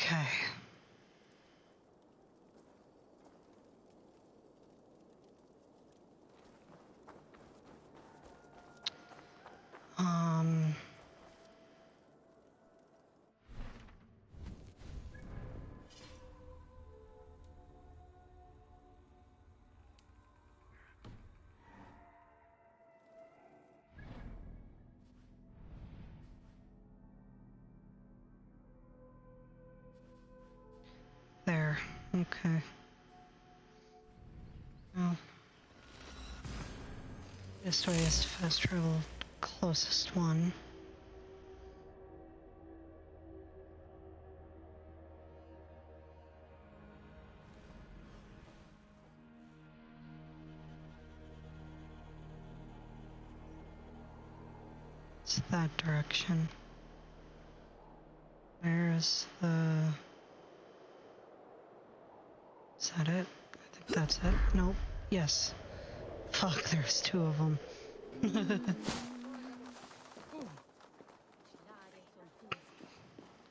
Okay. There. Okay. Well, this way is the fast travel closest one. It's that direction. Where's the... Is that it? I think that's it. Nope. Yes. Fuck, there's two of them.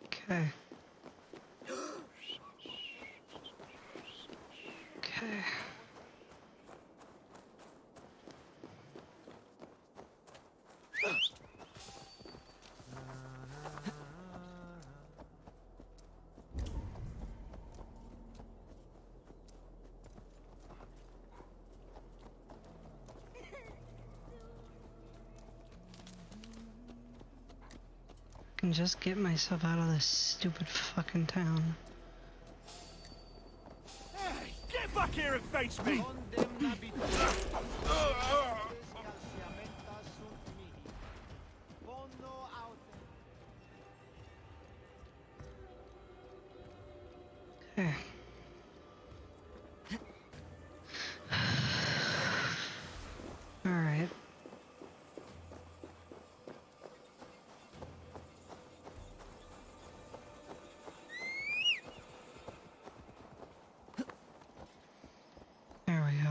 Okay. Okay. Can just get myself out of this stupid fucking town. Hey, get back here and face me! Okay. Alright. There we go.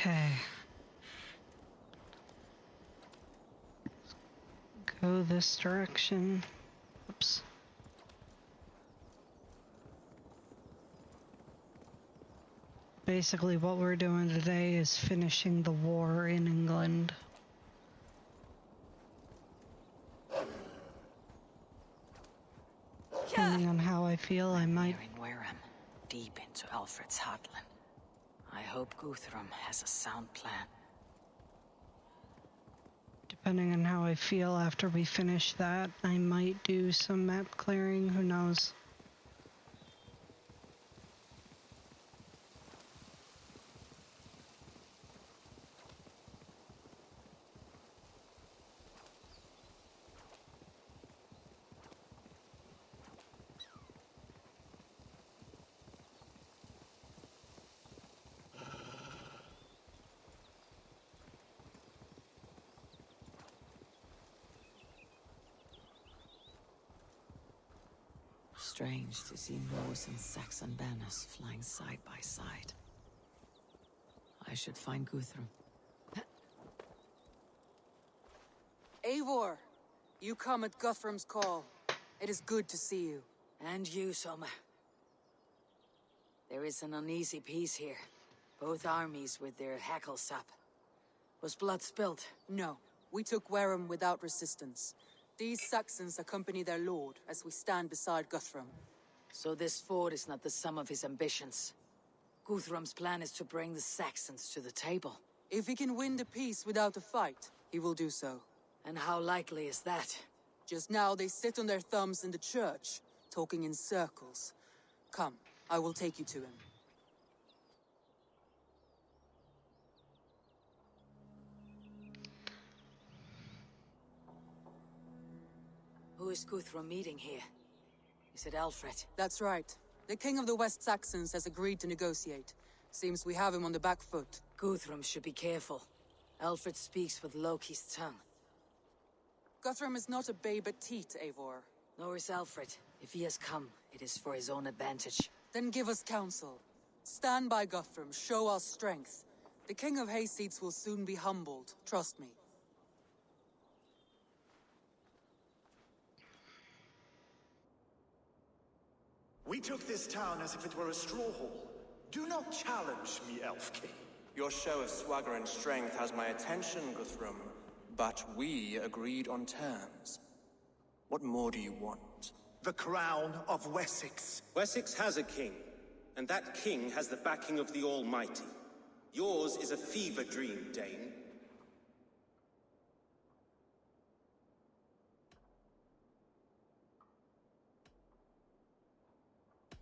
Okay. Go this direction. Oops. Basically, what we're doing today is finishing the war in England. Depending on how I feel, I might... Nearing Wareham, deep into Alfred's heartland. I hope Guthrum has a sound plan. Depending on how I feel after we finish that, I might do some map clearing, who knows. Strange to see Norse and Saxon banners flying side by side. I should find Guthrum. Eivor, you come at Guthrum's call. It is good to see you. And you, Soma. There is an uneasy peace here. Both armies with their hackles up. Was blood spilled? No, we took Wareham without resistance. These Saxons accompany their lord as we stand beside Guthrum. So this fort is not the sum of his ambitions. Guthrum's plan is to bring the Saxons to the table. If he can win the peace without a fight, he will do so. And how likely is that? Just now they sit on their thumbs in the church, talking in circles. Come, I will take you to him. Who is Guthrum meeting here? Is it Alfred? That's right. The King of the West Saxons has agreed to negotiate. Seems we have him on the back foot. Guthrum should be careful. Alfred speaks with Loki's tongue. Guthrum is not a babe at teat, Eivor. Nor is Alfred. If he has come, it is for his own advantage. Then give us counsel. Stand by Guthrum, show our strength. The King of Hayseeds will soon be humbled, trust me. We took this town as if it were a straw hall. Do not challenge me, Elf King. Your show of swagger and strength has my attention, Guthrum. But we agreed on terms. What more do you want? The crown of Wessex. Wessex has a king, and that king has the backing of the Almighty. Yours is a fever dream, Dane.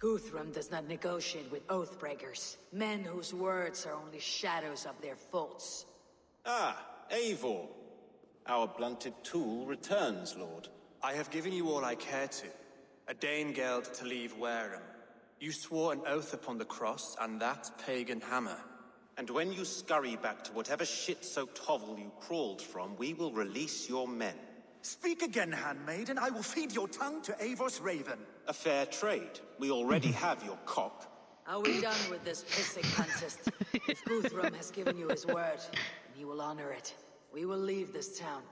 Guthrum does not negotiate with oathbreakers, men whose words are only shadows of their faults. Ah, Eivor. Our blunted tool returns, Lord. I have given you all I care to. A Danegeld to leave Wareham. You swore an oath upon the cross, and that pagan hammer. And when you scurry back to whatever shit-soaked hovel you crawled from, we will release your men. Speak again, handmaid, and I will feed your tongue to Eivor's raven. A fair trade. We already have your cock. Are we done with this pissing contest? If Guthrum has given you his word, then he will honor it. We will leave this town.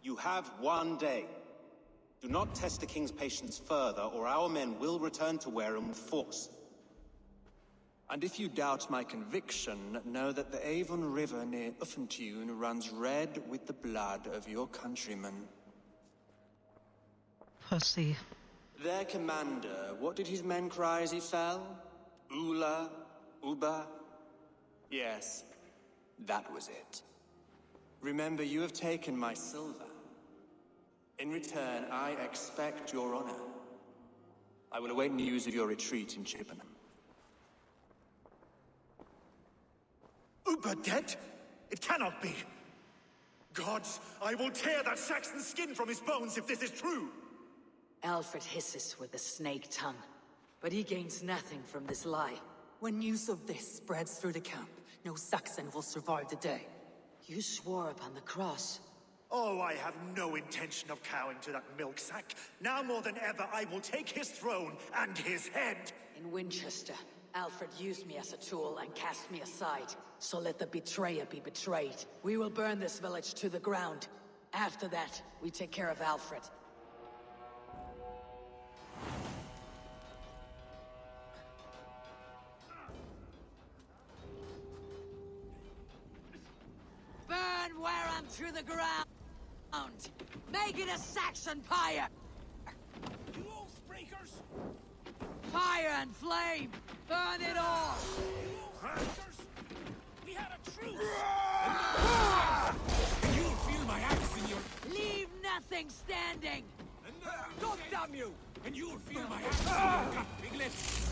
You have 1 day. Do not test the king's patience further, or our men will return to Wareham with force. And if you doubt my conviction, know that the Avon River near Uffentune runs red with the blood of your countrymen. Pussy. Their commander, what did his men cry as he fell? Ula? Uba? Yes, that was it. Remember, you have taken my silver. In return, I expect your honor. I will await news of your retreat in Chippenham. Uber dead? It cannot be. Gods, I will tear that Saxon skin from his bones if this is true. Alfred hisses with a snake tongue, but he gains nothing from this lie. When news of this spreads through the camp, no Saxon will survive the day. You swore upon the cross. Oh, I have no intention of cowing to that milk sack. Now more than ever, I will take his throne and his head. In Winchester, Alfred used me as a tool and cast me aside. So let the betrayer be betrayed. We will burn this village to the ground. After that, we take care of Alfred. Burn Wareham to the ground! Make it a Saxon pyre! You oathbreakers! Fire and flame! Burn it all! We had a truce! You'll feel my axe in your... Leave nothing standing! God damn you! And you'll feel my axe in your gut, piglets!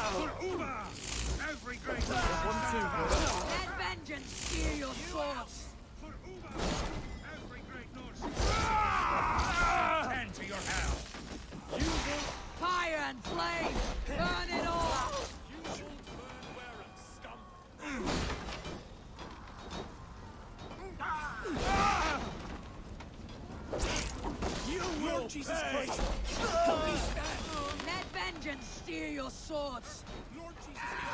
For Uber! Every great Let vengeance steer your swords! For Uber! Every great Norse! Tend to your hell! You will... Fire and flame! Burn it all! You will burn Wareham, scum! You will Jesus Christ! Help me stand! Let vengeance steer your swords! Lord Jesus Christ!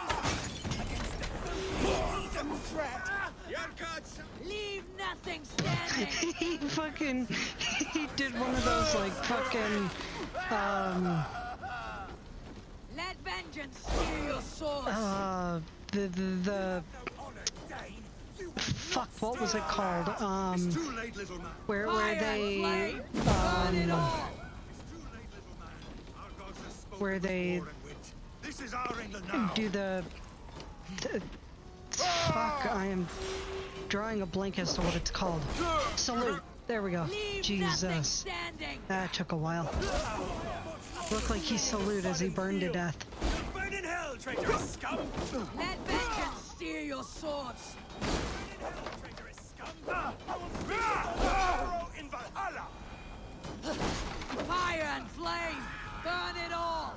Help me stand against the heathen threat! Leave nothing standing! He fucking, he did one of those like fucking, Let vengeance steer your swords! the fuck, what was it called? Too late, little man! Where Fire they, and flame! Burn it all! It's too late, little man. Our gods have spoken where with they war and wit. This is our England now. do the fuck, I am drawing a blank as to what it's called. Salute. There we go. Leave nothing Jesus. standing! That took a while. Looked like he saluted as he burned to death. Burn in traitorous scum! Let vengeance steer your swords! Traitorous scum! I will feast on your sorrow in Valhalla! Fire and flame! Burn it all!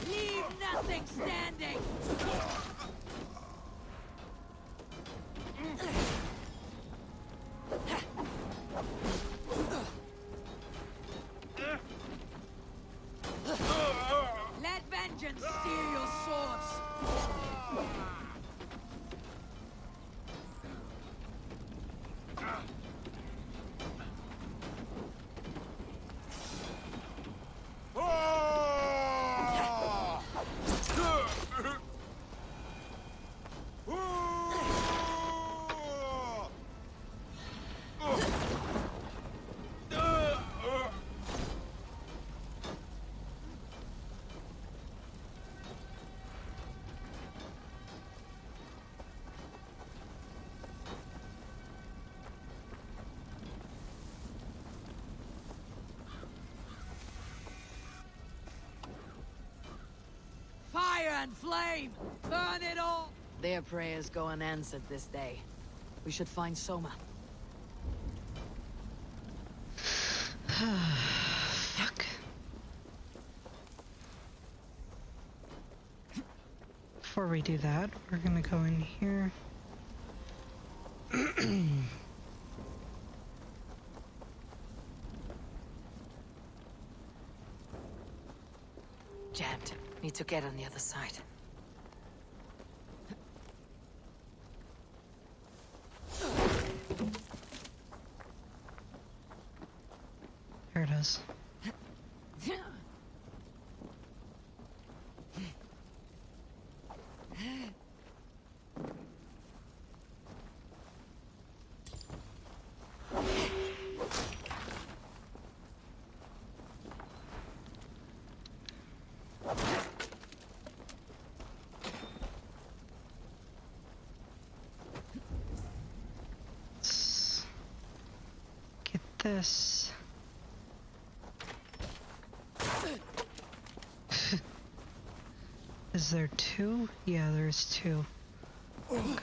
Leave nothing standing! Let vengeance steer your swords! Fire and flame! Burn it all! Their prayers go unanswered this day. We should find Soma. Fuck. Before we do that, we're gonna go in here. Jammed. Need to get on the other side. There it is. Let's get this. Is there two? Yeah, there's two. Okay.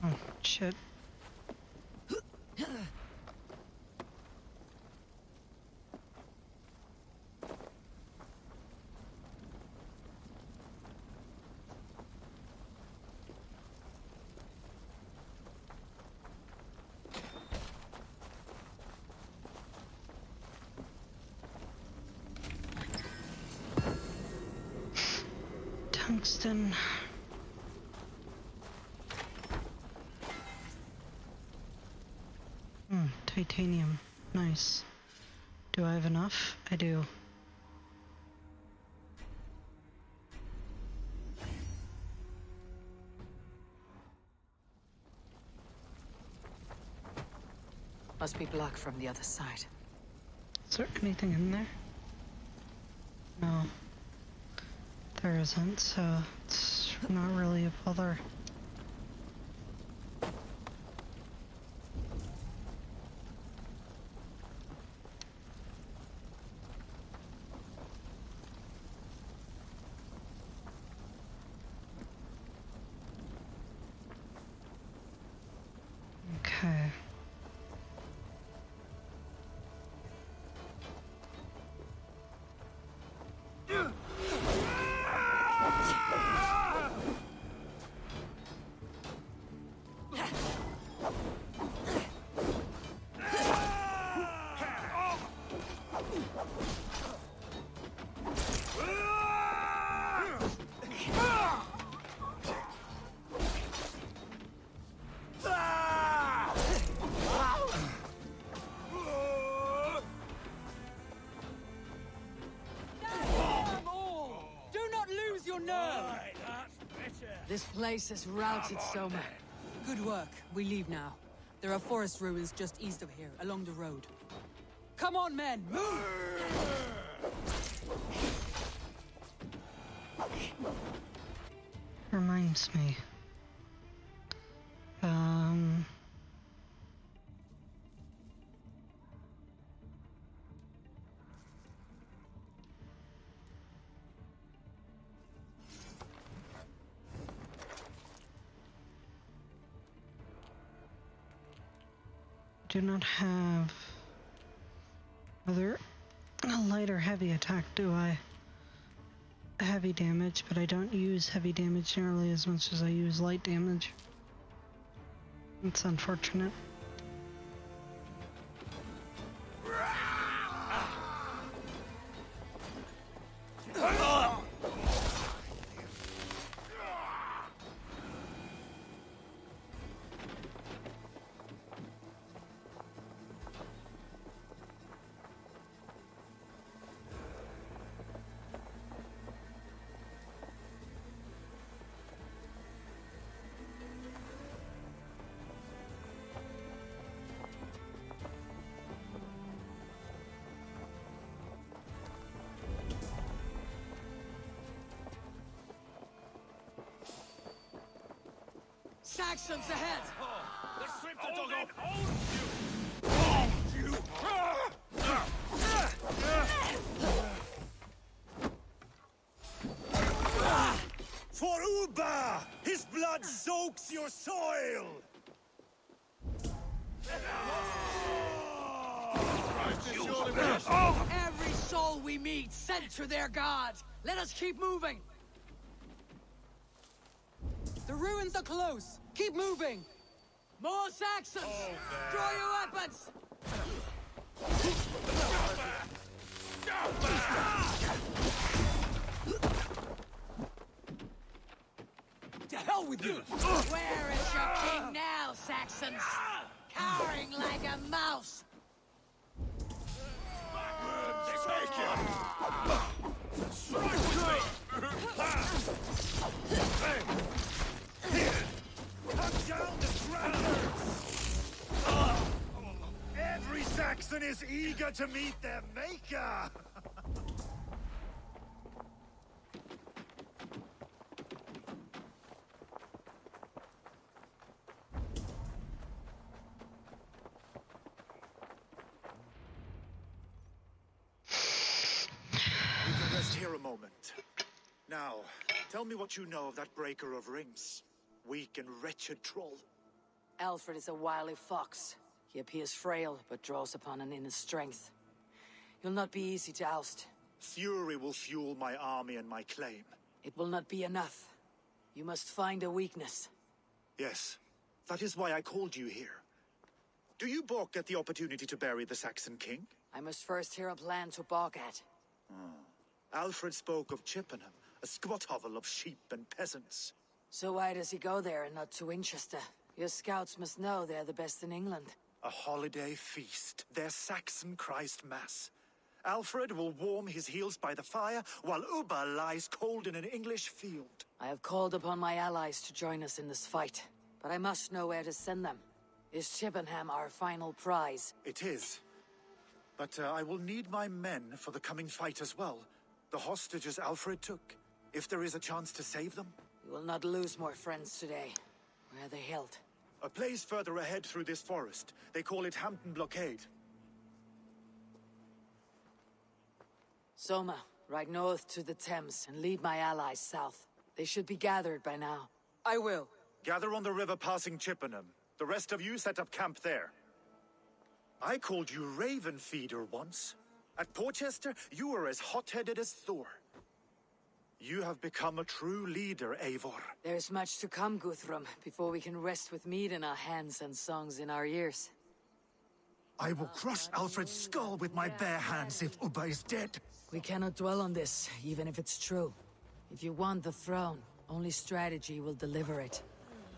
Oh, shit. Tungsten. Titanium. Nice. Do I have enough? I do. Must be blocked from the other side. Is there anything in there? No. There isn't, so it's not really a bother. Okay. This place is routed, Soma. Good work. We leave now. There are forest ruins just east of here, along the road. Come on, men! Move! Reminds me. Do not have either a light or heavy attack, do I? Heavy damage, but I don't use heavy damage nearly as much as I use light damage. It's unfortunate. Saxons ahead! The stripped dog hold you! For Uba! His blood soaks your soil! Every soul we meet sent to their god! Let us keep moving! The ruins are close! Keep moving! More Saxons! Draw your weapons! To hell with you! Where is your king now, Saxons? Cowering like a mouse! Take it! Strike with me! Cut down the travelers! Every Saxon is eager to meet their maker! We can rest here a moment. Now, tell me what you know of that breaker of rings. Weak and wretched troll. Alfred is a wily fox. He appears frail, but draws upon an inner strength. He'll not be easy to oust. Fury will fuel my army and my claim. It will not be enough. You must find a weakness. Yes, that is why I called you here. Do you balk at the opportunity to bury the Saxon king? I must first hear a plan to balk at. Alfred spoke of Chippenham, a squat hovel of sheep and peasants. So why does he go there and not to Winchester? Your scouts must know they're the best in England. A holiday feast, their Saxon Christ Mass. Alfred will warm his heels by the fire, while Uba lies cold in an English field. I have called upon my allies to join us in this fight, but I must know where to send them. Is Chippenham our final prize? It is. But I will need my men for the coming fight as well. The hostages Alfred took. If there is a chance to save them. We will not lose more friends today. Where are they held? A place further ahead through this forest. They call it Hampton Blockade. Soma, ride north to the Thames and lead my allies south. They should be gathered by now. I will. Gather on the river passing Chippenham. The rest of you set up camp there. I called you Raven Feeder once. At Porchester, you were as hot-headed as Thor. You have become a true leader, Eivor. There's much to come, Guthrum, before we can rest with meat in our hands and songs in our ears. I will crush Alfred's skull with my bare hands if Uba is dead. We cannot dwell on this, even if it's true. If you want the throne, only strategy will deliver it.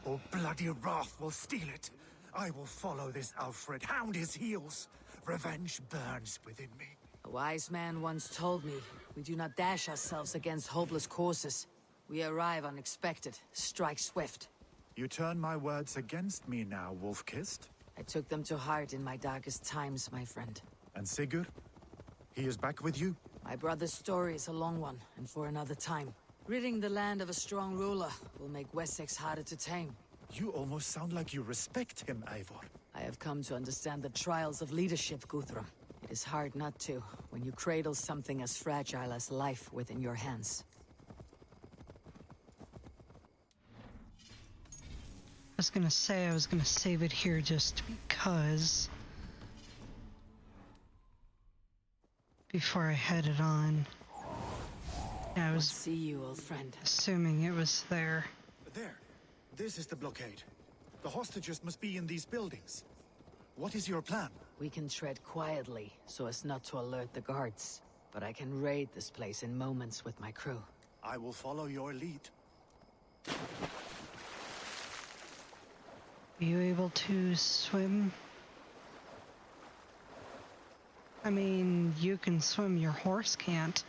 Or bloody wrath will steal it. I will follow this Alfred, hound his heels. Revenge burns within me. A wise man once told me, we do not dash ourselves against hopeless courses. We arrive unexpected. Strike swift. You turn my words against me now, Wolf-Kissed? I took them to heart in my darkest times, my friend. And Sigurd? He is back with you? My brother's story is a long one, and for another time. Ridding the land of a strong ruler will make Wessex harder to tame. You almost sound like you respect him, Eivor. I have come to understand the trials of leadership, Guthrum. It is hard not to, when you cradle something as fragile as life within your hands. I was gonna say I was gonna save it here just because. Before I headed on. Yeah, I was See you, old friend. assuming it was there. There. This is the blockade. The hostages must be in these buildings. What is your plan? We can tread quietly, so as not to alert the guards. But I can raid this place in moments with my crew. I will follow your lead. Are you able to swim? I mean, you can swim, your horse can't.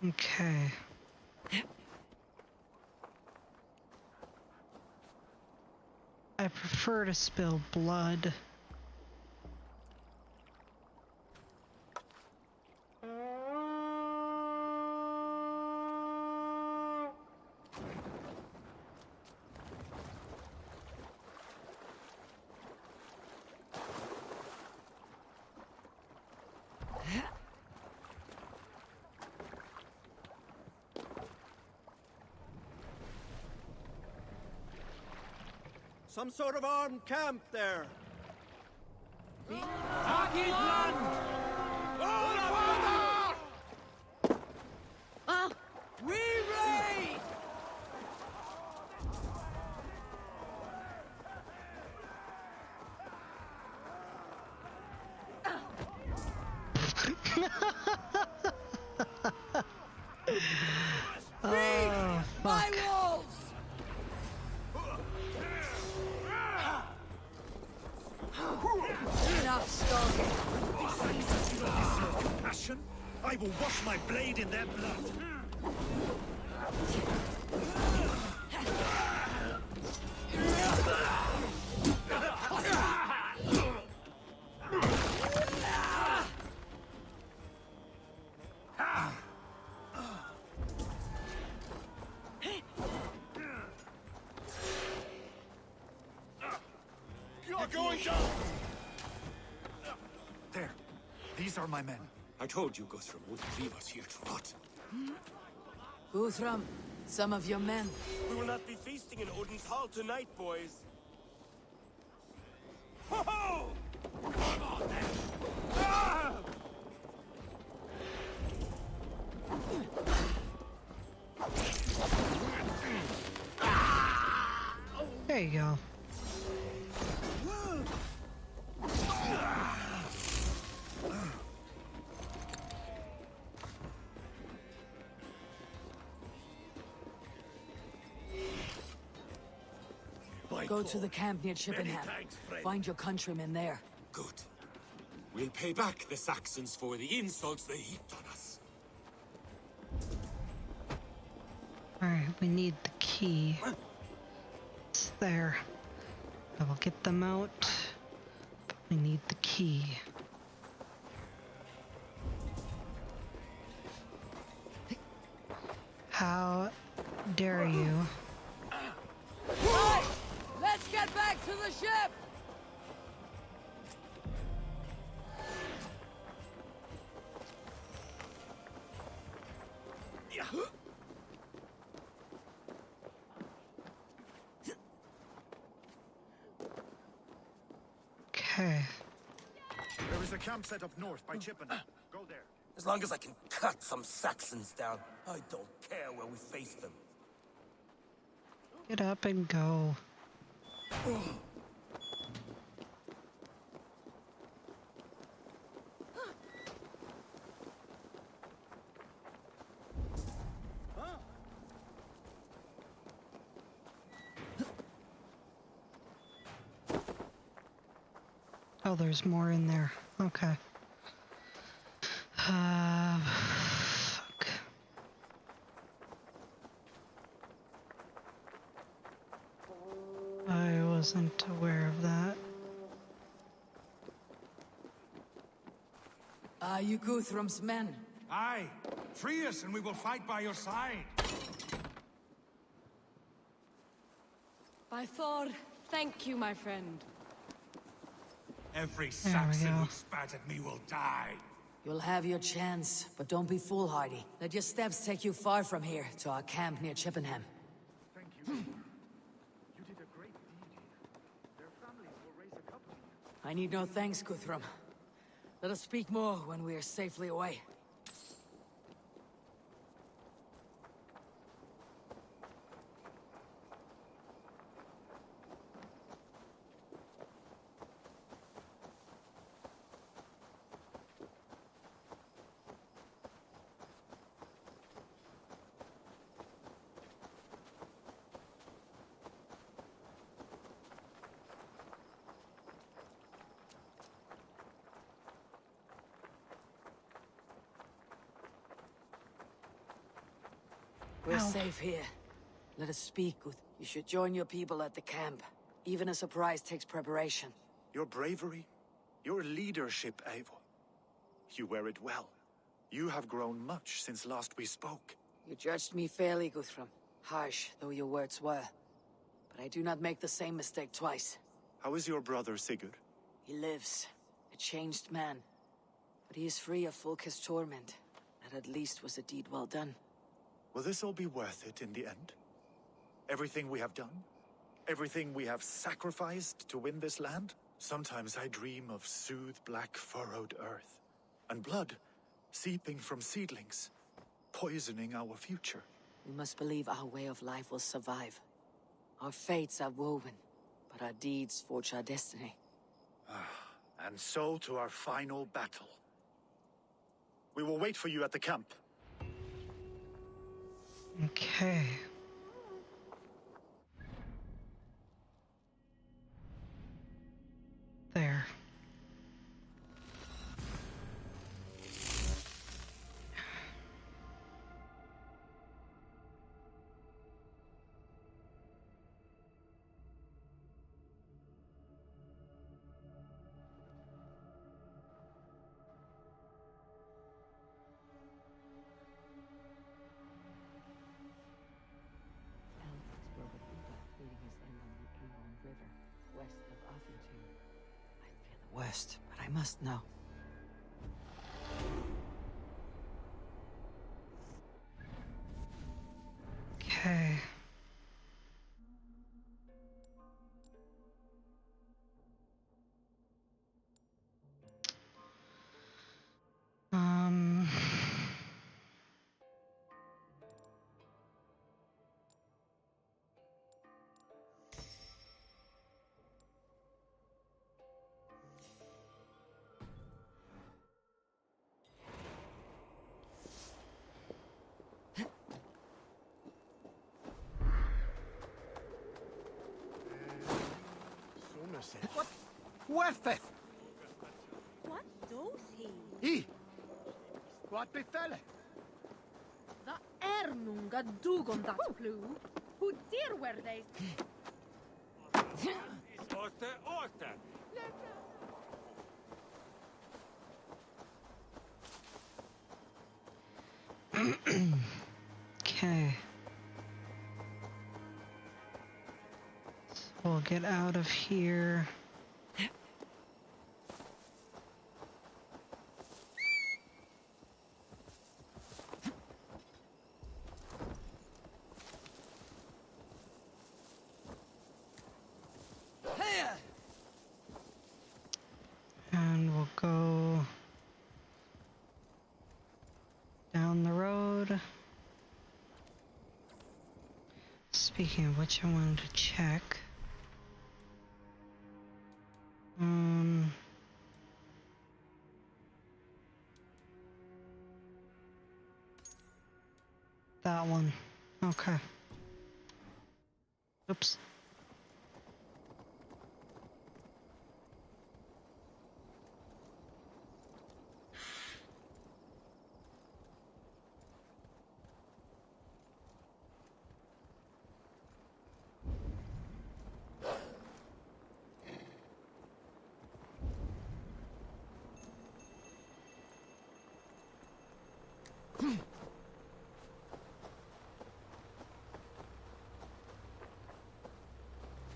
Okay. I prefer to spill blood. Some sort of armed camp there. We raid! Oh, My fuck. wolves! Enough stalking. Passion? I will wash my blade in their blood. You're going down! There. These are my men. I told you Guthrum wouldn't leave us here to rot. Guthrum, some of your men. We will not be feasting in Odin's hall tonight, boys. Ho ho! Come on then! Ah! There you go. Go to the camp near Chippenham. Find your countrymen there. Good. We'll pay back the Saxons for the insults they heaped on us. Alright, we need the key. It's there. I will get them out. But we need the key. How dare you? Right! Let's get back to the ship! Okay. There is a camp set up north by Chippenham. Go there. As long as I can cut some Saxons down, I don't care where we face them. Get up and go. Oh, there's more in there. Okay. wasn't aware of that. Are you Guthrum's men? Aye. Free us and we will fight by your side. By Thor, thank you, my friend. Every we Saxon go. who spat at me will die. You'll have your chance, but don't be foolhardy. Let your steps take you far from here, to our camp near Chippenham. Thank you. You did a great deed here. Their families will raise a cup to you. I need no thanks, Guthrum. Let us speak more when we are safely away. We're Ow. safe here. Let us speak, Guth. You should join your people at the camp. Even a surprise takes preparation. Your bravery, your leadership, Eivor. You wear it well. You have grown much since last we spoke. You judged me fairly, Guthrum. Harsh though your words were. But I do not make the same mistake twice. How is your brother, Sigurd? He lives. A changed man. But he is free of Fulke's torment. That at least was a deed well done. Will this all be worth it in the end? Everything we have done? Everything we have sacrificed to win this land? Sometimes I dream of soothed black furrowed earth. And blood seeping from seedlings, poisoning our future. We must believe our way of life will survive. Our fates are woven, but our deeds forge our destiny. And so to our final battle. We will wait for you at the camp. Okay. There. West, but I must know. Okay. Um. What? Werfeth! What does he? He! What befell it? The Ernunga dugon dat plu. Who dear were they? Orte, orte! Okay. So we'll get out of here. And we'll go down the road. Speaking of which, I wanted to check. That one. Okay. Oops.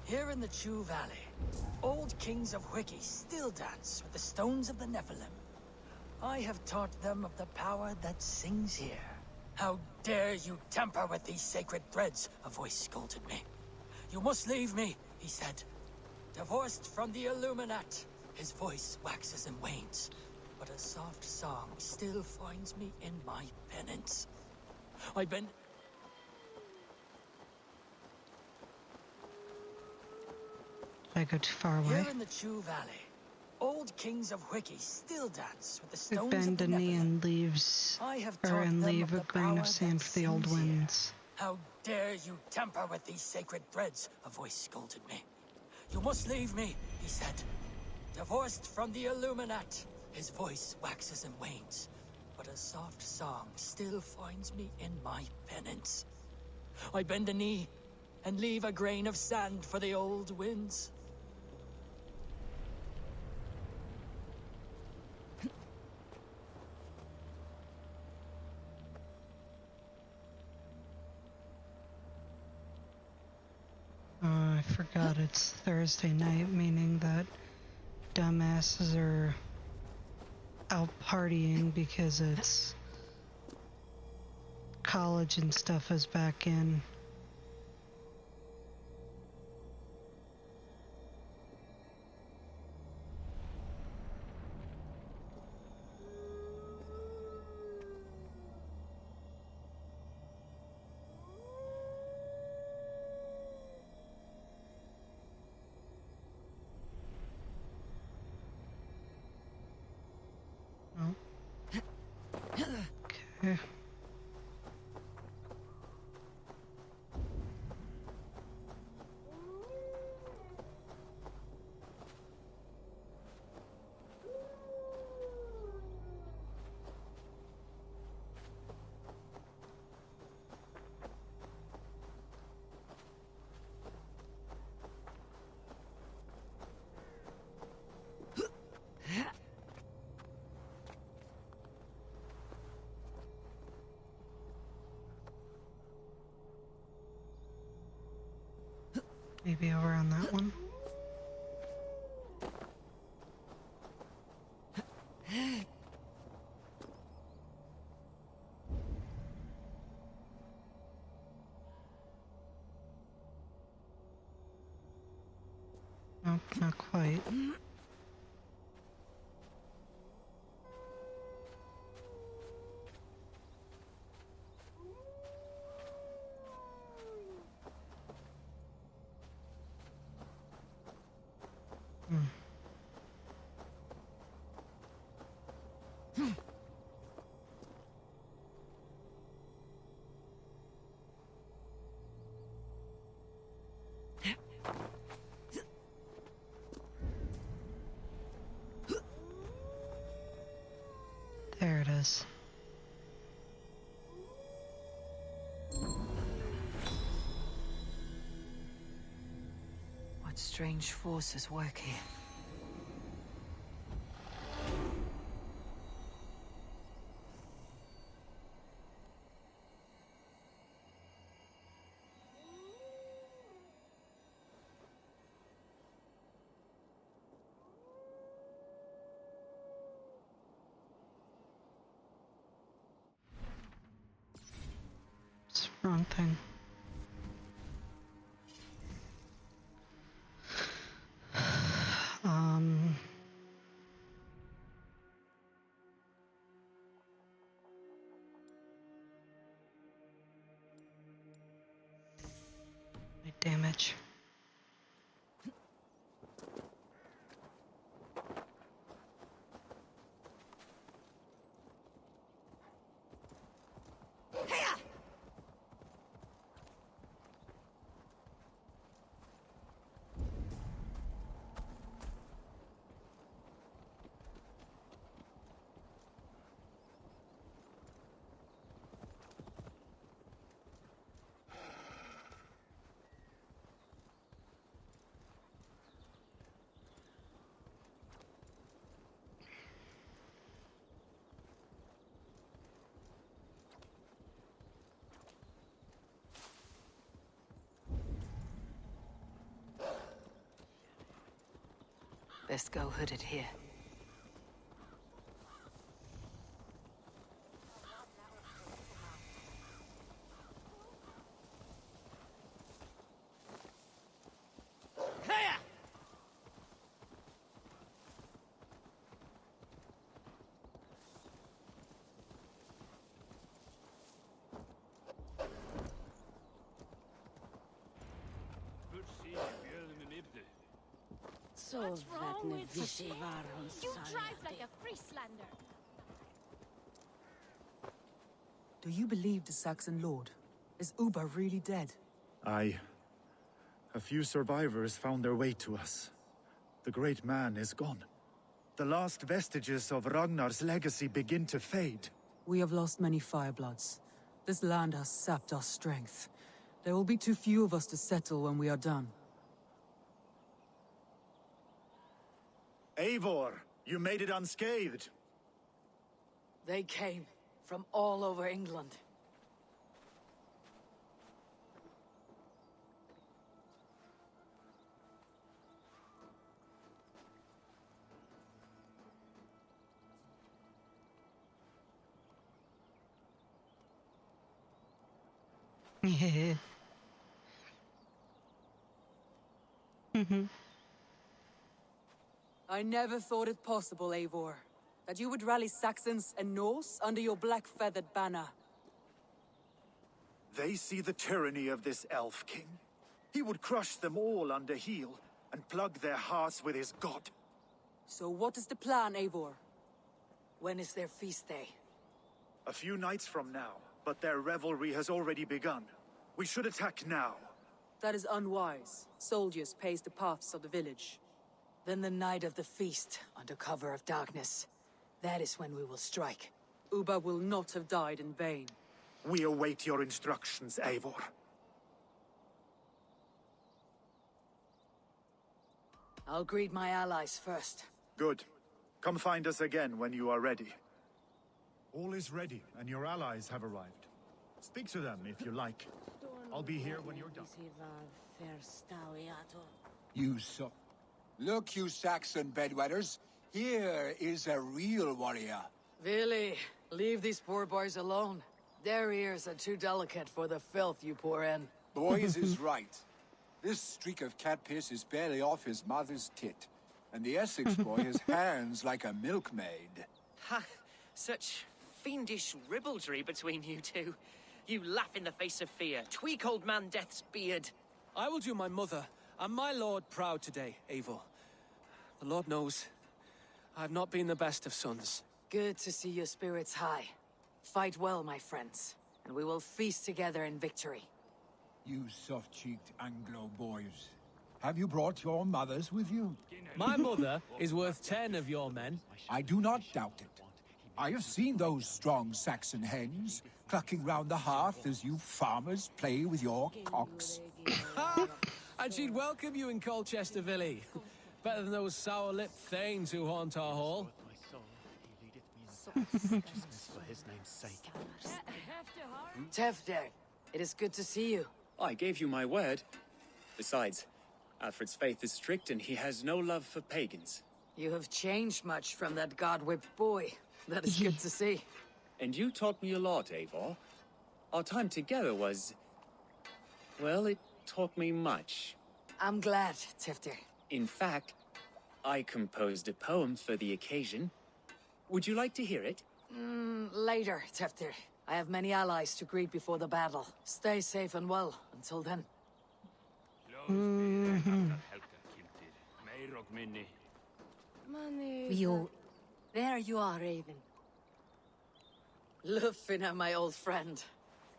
Here in the Chew Valley, old kings of Wiki still dance with the stones of the Nephilim. I have taught them of the power that sings here. How dare you tamper with these sacred threads? A voice scolded me. You must leave me, he said. Divorced from the Illuminat, his voice waxes and wanes, but a soft song still finds me in my penance. I bend... Did I go too far away? Here in the Chew Valley, old kings of Wiki still dance with the I stones bend of the a knee Nephilim. and leaves, I have or taught and them leave of a the grain power of sand that for the old sings here. winds. How dare you tamper with these sacred threads? A voice scolded me. You must leave me, he said. Divorced from the Illuminat, his voice waxes and wanes, but a soft song still finds me in my penance. I bend a knee and leave a grain of sand for the old winds. Oh, I forgot it's Thursday night, meaning that dumbasses are out partying because it's college and stuff is back in. Oh. Okay. Maybe over on that one. Nope, not quite. There it is. What strange forces work here? It's the wrong thing. Damage. Best go hooded here. What's wrong with you? You drive like a Frieslander. Do you believe the Saxon Lord? Is Uba really dead? Aye. A few survivors found their way to us. The great man is gone. The last vestiges of Ragnar's legacy begin to fade. We have lost many firebloods. This land has sapped our strength. There will be too few of us to settle when we are done. Eivor, you made it unscathed. They came from all over England. Yeah. I never thought it possible, Eivor, that you would rally Saxons and Norse under your black-feathered banner. They see the tyranny of this elf king. He would crush them all under heel and plug their hearts with his god. So what is the plan, Eivor? When is their feast day? A few nights from now, but their revelry has already begun. We should attack now. That is unwise. Soldiers pace the paths of the village. Then the night of the feast, under cover of darkness. That is when we will strike. Uba will not have died in vain. We await your instructions, Eivor. I'll greet my allies first. Good. Come find us again when you are ready. All is ready, and your allies have arrived. Speak to them if you like. I'll be here when you're done. You so... Look, you Saxon bedwetters. Here is a real warrior. Really, leave these poor boys alone. Their ears are too delicate for the filth you pour in. Boys is right. This streak of cat piss is barely off his mother's tit. And the Essex boy has hands like a milkmaid. Ha! Such fiendish ribaldry between you two. You laugh in the face of fear. Tweak old man Death's beard. I will do my mother and my lord proud today, Eivor. The Lord knows, I've not been the best of sons. Good to see your spirits high. Fight well, my friends, and we will feast together in victory. You soft-cheeked Anglo boys. Have you brought your mothers with you? My mother is worth 10 of your men. I do not doubt it. I have seen those strong Saxon hens clucking round the hearth as you farmers play with your cocks. And she'd welcome you in Colchester Villey. Better than those sour-lipped thanes who haunt our hall. For his name's sake. Tefder, it is good to see you. I gave you my word. Besides, Alfred's faith is strict and he has no love for pagans. You have changed much from that god-whipped boy. That is good to see. And you taught me a lot, Eivor. Our time together was... well, it taught me much. I'm glad, Tefder. In fact, I composed a poem for the occasion. Would you like to hear it? Later, Tefder. I have many allies to greet before the battle. Stay safe and well until then. There you are, Raven. Lufina, my old friend.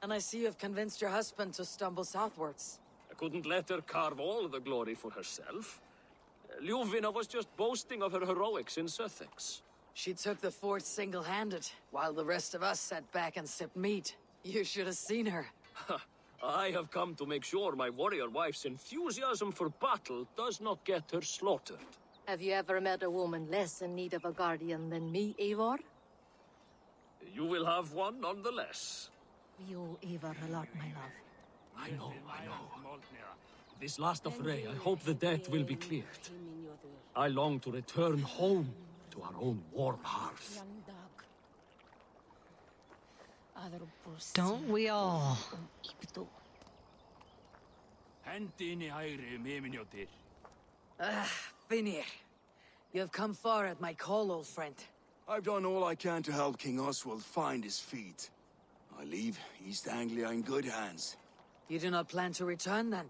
And I see you have convinced your husband to stumble southwards. I couldn't let her carve all the glory for herself. Ljuvina was just boasting of her heroics in Sussex. She took the fort single-handed, while the rest of us sat back and sipped meat. You should have seen her. I have come to make sure my warrior wife's enthusiasm for battle does not get her slaughtered. Have you ever met a woman less in need of a guardian than me, Eivor? You will have one nonetheless. We owe Eivor a lot, my love. I know. This last affray, I hope the debt will be cleared. I long to return home to our own warm hearth. Don't we all? Vinir. You have come far at my call, old friend. I've done all I can to help King Oswald find his feet. I leave East Anglia in good hands. You do not plan to return, then?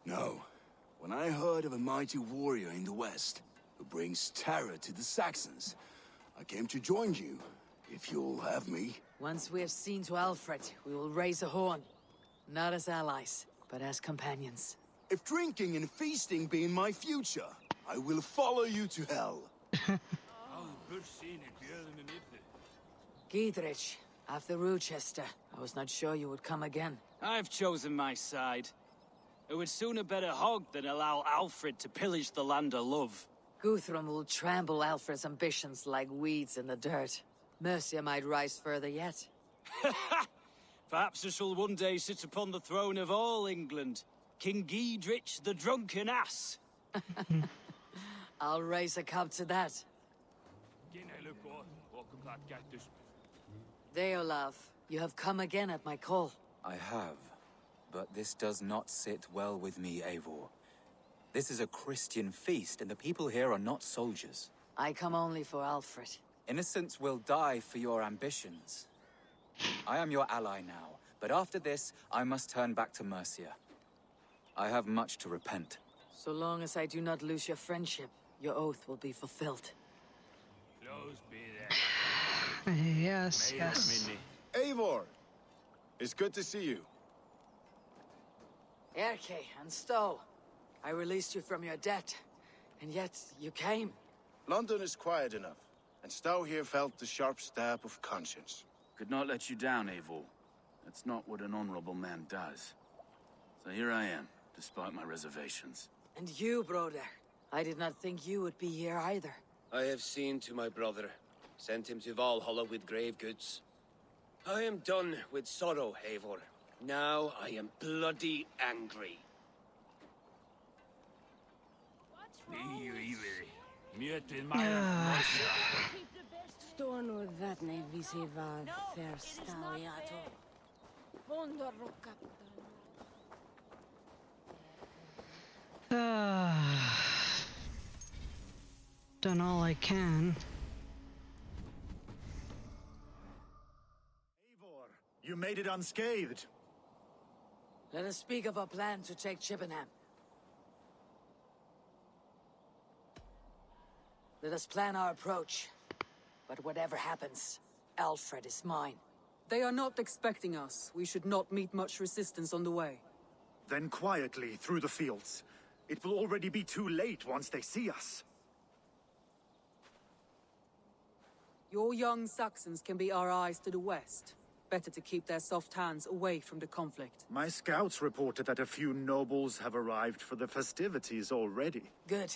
No. When I heard of a mighty warrior in the west, who brings terror to the Saxons, I came to join you, if you'll have me. Once we have seen to Alfred, we will raise a horn. Not as allies, but as companions. If drinking and feasting be in my future, I will follow you to hell. Giedrich, after Rochester, I was not sure you would come again. I've chosen my side. It would sooner bet a hog than allow Alfred to pillage the land of love. Guthrum will trample Alfred's ambitions like weeds in the dirt. Mercia might rise further yet. Perhaps I shall one day sit upon the throne of all England. King Giedrich the drunken ass. I'll raise a cup to that. Deolav, you have come again at my call. I have, but this does not sit well with me, Eivor. This is a Christian feast, and the people here are not soldiers. I come only for Alfred. Innocents will die for your ambitions. I am your ally now, but after this, I must turn back to Mercia. I have much to repent. So long as I do not lose your friendship, your oath will be fulfilled. Yes, yes. Eivor! It's good to see you. Erke and Stowe, I released you from your debt, and yet you came. London is quiet enough, and Stowe here felt the sharp stab of conscience. Could not let you down, Eivor. That's not what an honorable man does. So here I am, despite my reservations. And you, brother. I did not think you would be here either. I have seen to my brother. Sent him to Valhalla with grave goods. I am done with sorrow, Eivor. Now I am bloody angry. Storno vatne visiva verstaliato. Done all I can. Eivor, you made it unscathed. Let us speak of our plan to take Chippenham. Let us plan our approach. But whatever happens, Alfred is mine. They are not expecting us. We should not meet much resistance on the way. Then quietly through the fields. It will already be too late once they see us. Your young Saxons can be our eyes to the west. Better to keep their soft hands away from the conflict. My scouts reported that a few nobles have arrived for the festivities already. Good.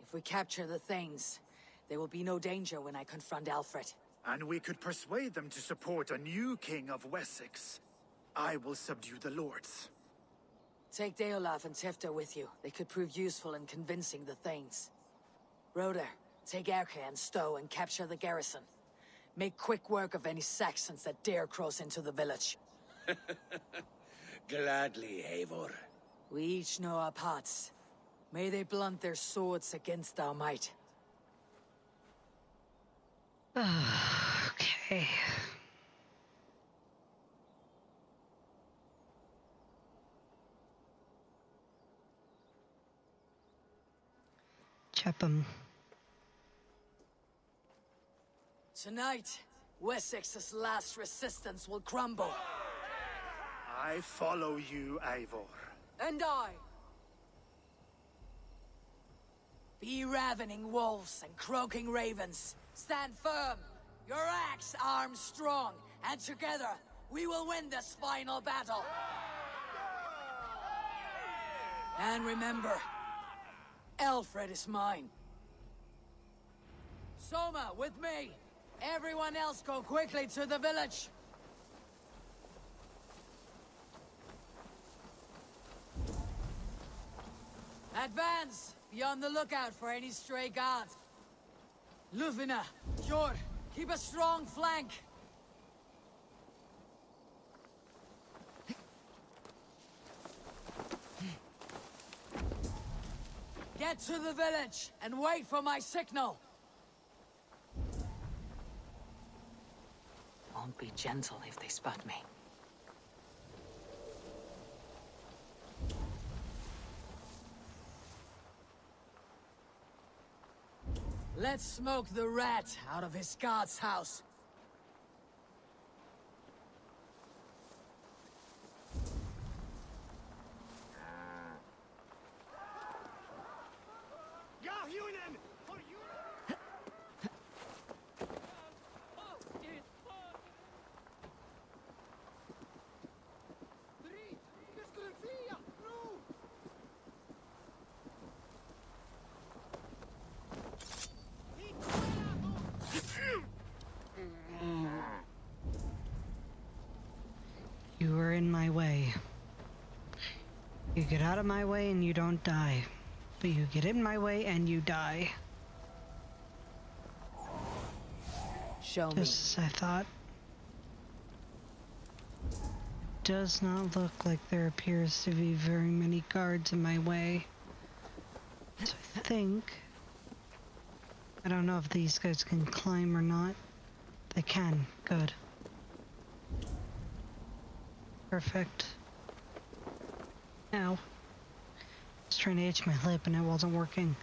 If we capture the things, there will be no danger when I confront Alfred. And we could persuade them to support a new king of Wessex. I will subdue the lords. Take Deolav and Tifter with you. They could prove useful in convincing the Thanes. Roder, take Erke and Stowe and capture the garrison. Make quick work of any Saxons that dare cross into the village. Gladly, Eivor. We each know our parts. May they blunt their swords against our might. Okay. Chepham. Tonight, Wessex's last resistance will crumble. I follow you, Eivor. And I. Be ravening wolves and croaking ravens. Stand firm. Your axe arms strong. And together, we will win this final battle. And remember, Alfred is mine. Soma, with me. Everyone else go quickly to the village. Advance! Be on the lookout for any stray guards. Luvina, Jor, keep a strong flank. Get to the village and wait for my signal. Won't be gentle if they spot me. Let's smoke the rat out of his guard's house. You are in my way. You get out of my way and you don't die. But you get in my way and you die. Show me. Just as I thought. Does not look like there appears to be very many guards in my way. So I think... I don't know if these guys can climb or not. They can. Good. Perfect. Ow. I was trying to itch my lip and it wasn't working.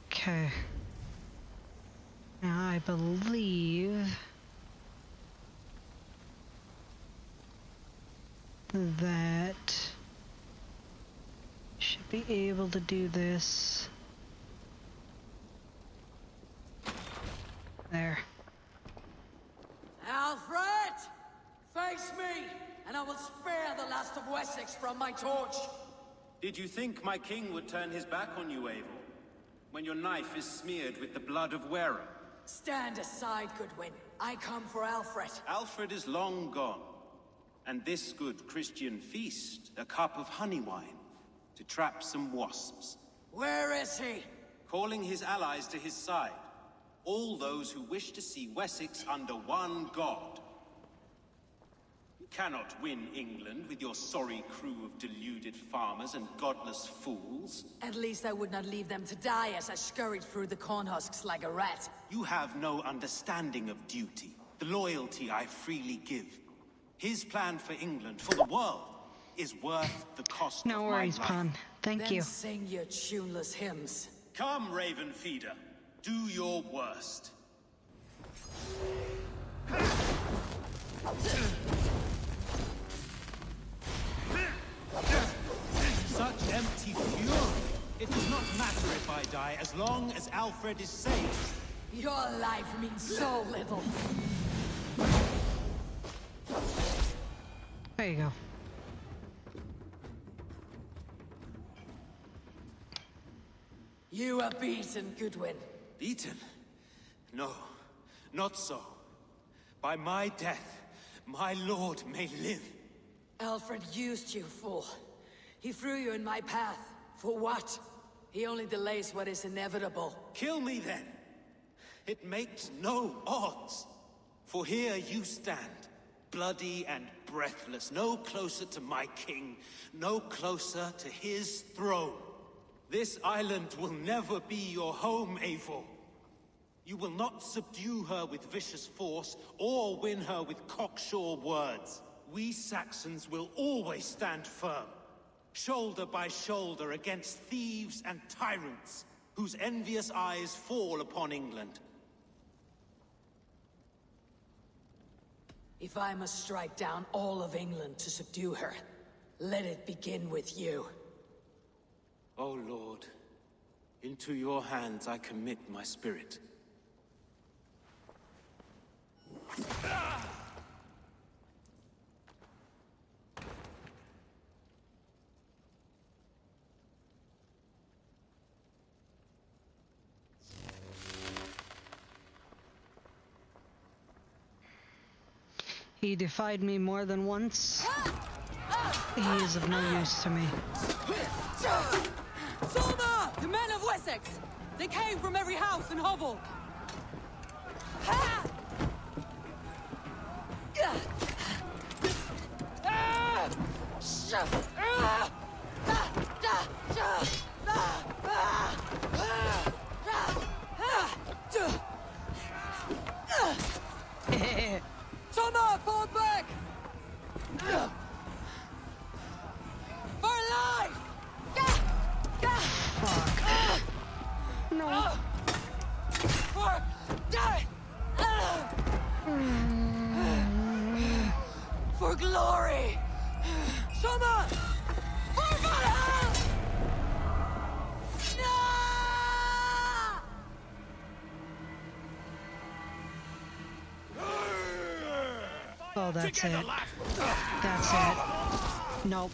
Okay. Now I believe that should be able to do this. There. Alfred! Face me, and I will spare the last of Wessex from my torch. Did you think my king would turn his back on you, Eivor? When your knife is smeared with the blood of Wera? Stand aside, Goodwin. I come for Alfred. Alfred is long gone. And this good Christian feast, a cup of honey wine, to trap some wasps. Where is he? Calling his allies to his side. All those who wish to see Wessex under one god. You cannot win England with your sorry crew of deluded farmers and godless fools. At least I would not leave them to die as I scurried through the corn husks like a rat. You have no understanding of duty, the loyalty I freely give. His plan for England, for the world, is worth the cost of my life. No worries, Pawn. Thank you. Then sing your tuneless hymns. Come, Raven Feeder. Do your worst. Such empty fury. It does not matter if I die, as long as Alfred is safe. Your life means so little. There you go. You are beaten, Goodwin. Beaten? No, not so. By my death, my lord may live. Alfred used you, fool. He threw you in my path. For what? He only delays what is inevitable. Kill me then. It makes no odds. For here you stand, bloody and breathless, no closer to my king, no closer to his throne. This island will never be your home, Eivor. You will not subdue her with vicious force, or win her with cocksure words. We Saxons will always stand firm, shoulder by shoulder against thieves and tyrants, whose envious eyes fall upon England. If I must strike down all of England to subdue her, let it begin with you. O Lord, into your hands I commit my spirit. He defied me more than once. He is of no use to me. Solma! The men of Wessex! They came from every house and hovel! Solma, fall back! For life! Fuck. No. For death! For glory! Soma! For Valhalla! Oh, that's it. That's it. Nope.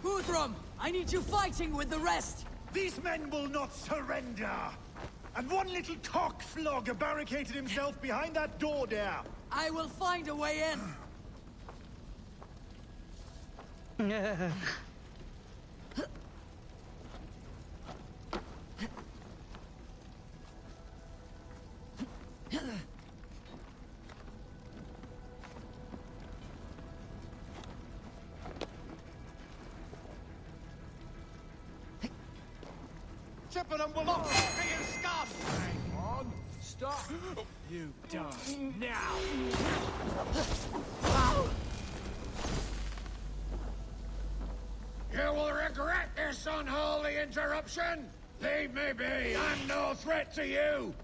Guthrum, I need you fighting with the rest. These men will not surrender! And one little cockflogger barricaded himself behind that door there! I will find a way in. Chippenham will not fall to you, scum! Hang on. Stop. You die now. You will regret this unholy interruption! Leave me be! I'm no threat to you!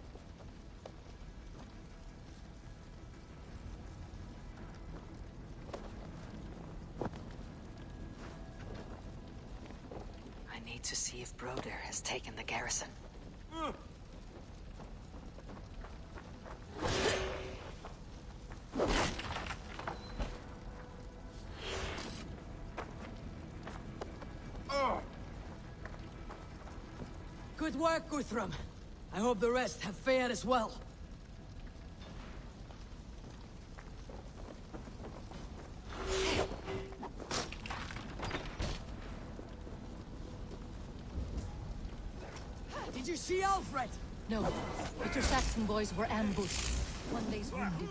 I need to see if Broder has taken the garrison. Good work, Guthrum. I hope the rest have fared as well. Did you see Alfred? No, but your Saxon boys were ambushed. One day's wounded.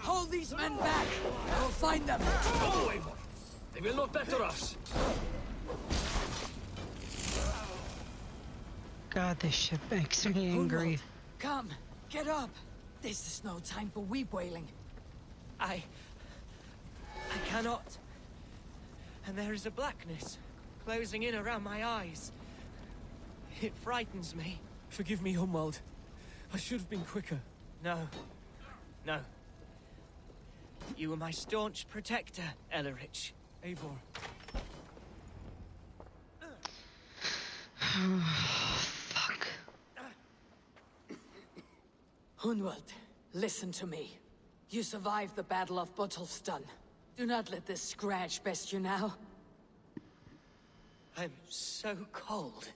Hold these men back! I will find them! Oh, Eivor! They will not better us! God, this shit makes me angry. Hunwald, come, get up! This is no time for weep wailing. I cannot. And there is a blackness closing in around my eyes. It frightens me. Forgive me, Hunwald. I should have been quicker. No. No. You were my staunch protector, Ellerich. Eivor. Fuck. Hunwald, listen to me. You survived the Battle of Botolfston. Do not let this scratch best you now. I'm so cold.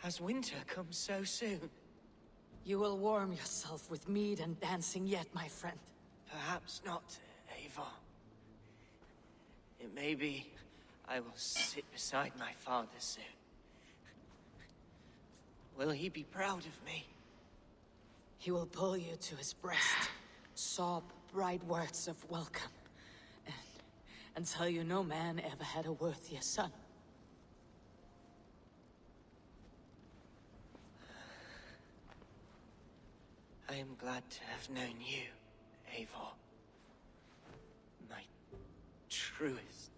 Has winter come so soon? You will warm yourself with mead and dancing yet, my friend. Perhaps not, Eivor. It may be I will sit beside my father soon. Will he be proud of me? He will pull you to his breast, sob bright words of welcome, and tell you no man ever had a worthier son. I am glad to have known you, Eivor. My truest.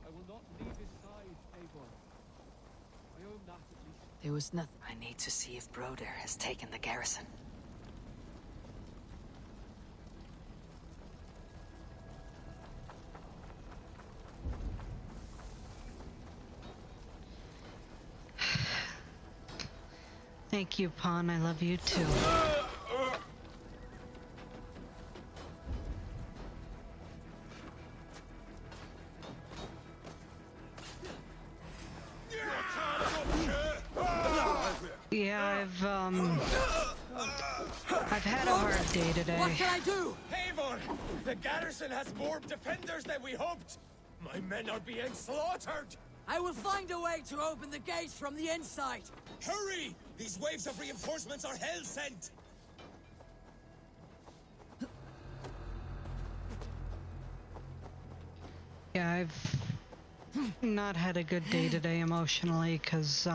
I will not leave his side, Eivor. I owe him There was nothing. I need to see if Broder has taken the garrison. Thank you, Pawn. I love you too. Yeah, I've had a hard day today. What can I do? Eivor! The garrison has more defenders than we hoped! My men are being slaughtered! I will find a way to open the gates from the inside. Hurry! These waves of reinforcements are hell-sent! Yeah, I've not had a good day today emotionally, because,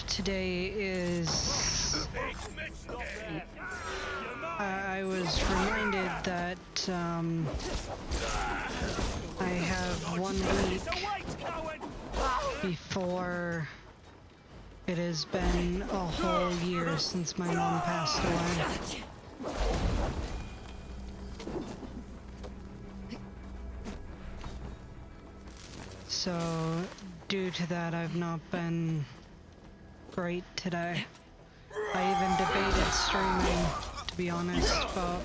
today is... I was reminded that, I have 1 week before it has been a whole year since my mom passed away. So, due to that, I've not been great today. I even debated streaming, to be honest, but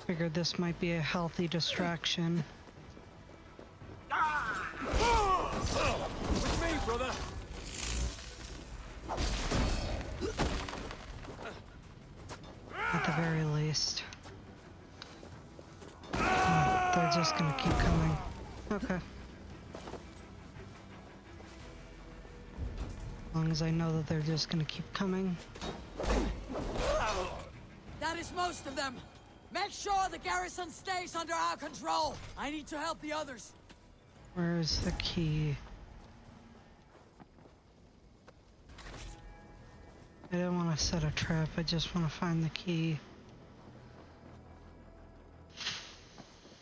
figured this might be a healthy distraction. With me, brother! At the very least. Oh, they're just gonna keep coming. Okay. As long as I know that they're just gonna keep coming. That is most of them. Make sure the garrison stays under our control. I need to help the others. Where's the key? I don't want to set a trap, I just want to find the key.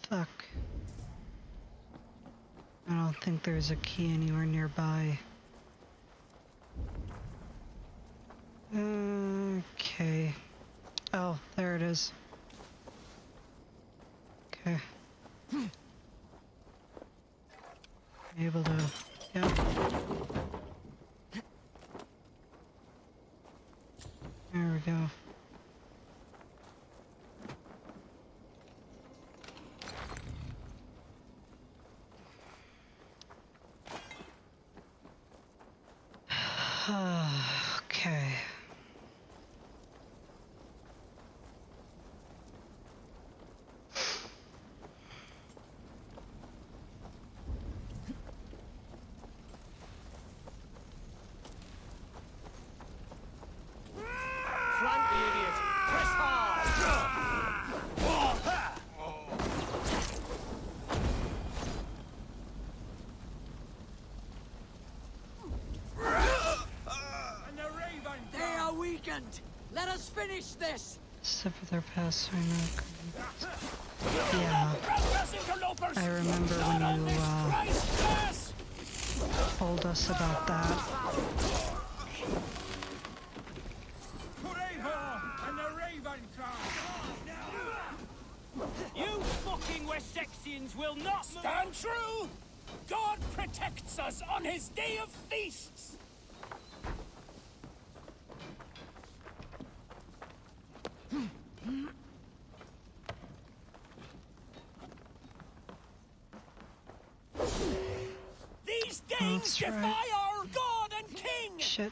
Fuck. I don't think there's a key anywhere nearby. Okay. Oh, there it is. Okay. Able to... yeah. There we go. Okay. Flank the idiot! Press hard! And the Raven! They are weakened. Let us finish this. Step of their past, I know. Yeah. I remember when you, told us about that. You fucking Wessexians will not stand true! God protects us on his day of feasts! These Danes defy our God and King! Shit.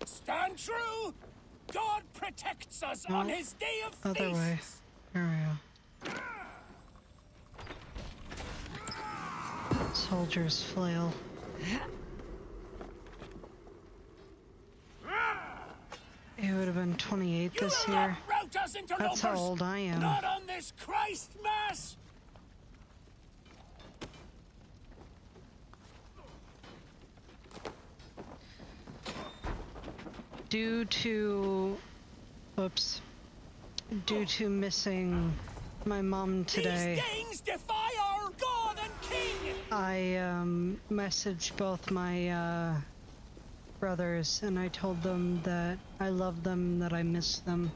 Stand true! God protects us on his day of feasts! Other way. Here we go. Soldier's flail. It would have been 28 this year. That's how old I am. Not on this Christ Mass! Due to... Oops. Due to missing my mom today, These Danes defy our god and king! I messaged both my brothers and I told them that I love them and that I miss them.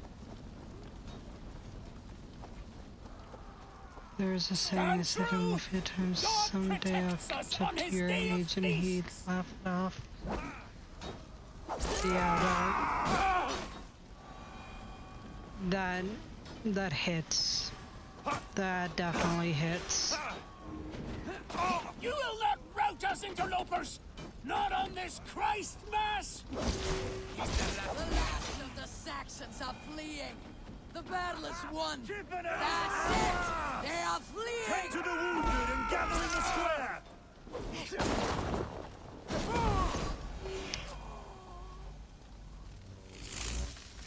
There's a saying I said him a few times, someday I'll catch up to your age, and he'd laugh it off. Yeah, that hits. That definitely hits. You will not rout us, interlopers! Not on this Christ Mass! The last of the Saxons are fleeing! The battle is won! That's it! They are fleeing! Tend to the wounded and gather in the square!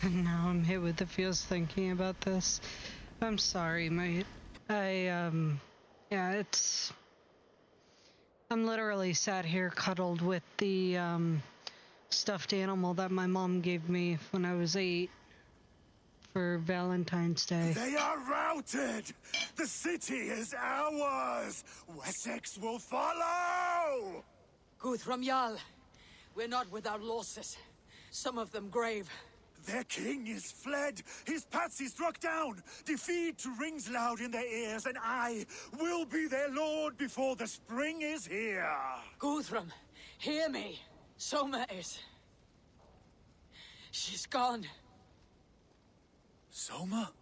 And now I'm hit with the feels thinking about this. I'm sorry, mate. Yeah, I'm literally sat here cuddled with the, stuffed animal that my mom gave me when I was 8 for Valentine's Day. They are routed! The city is ours! Wessex will follow! Guthrum Jarl, we're not without losses. Some of them grave. Their king is fled! His patsy struck down! Defeat rings loud in their ears, and I will be their lord before the spring is here! Guthrum, hear me. Soma is... She's gone. Soma?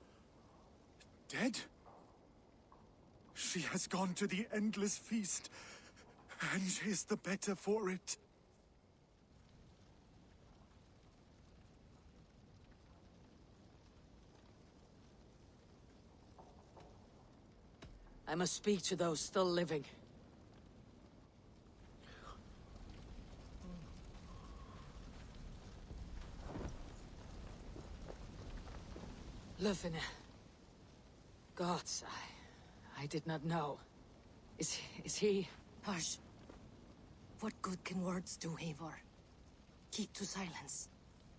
Dead? She has gone to the endless feast, and is the better for it. I must speak to those still living. Lufina. Gods, I did not know. Is he... Hush. What good can words do, Eivor? Keep to silence.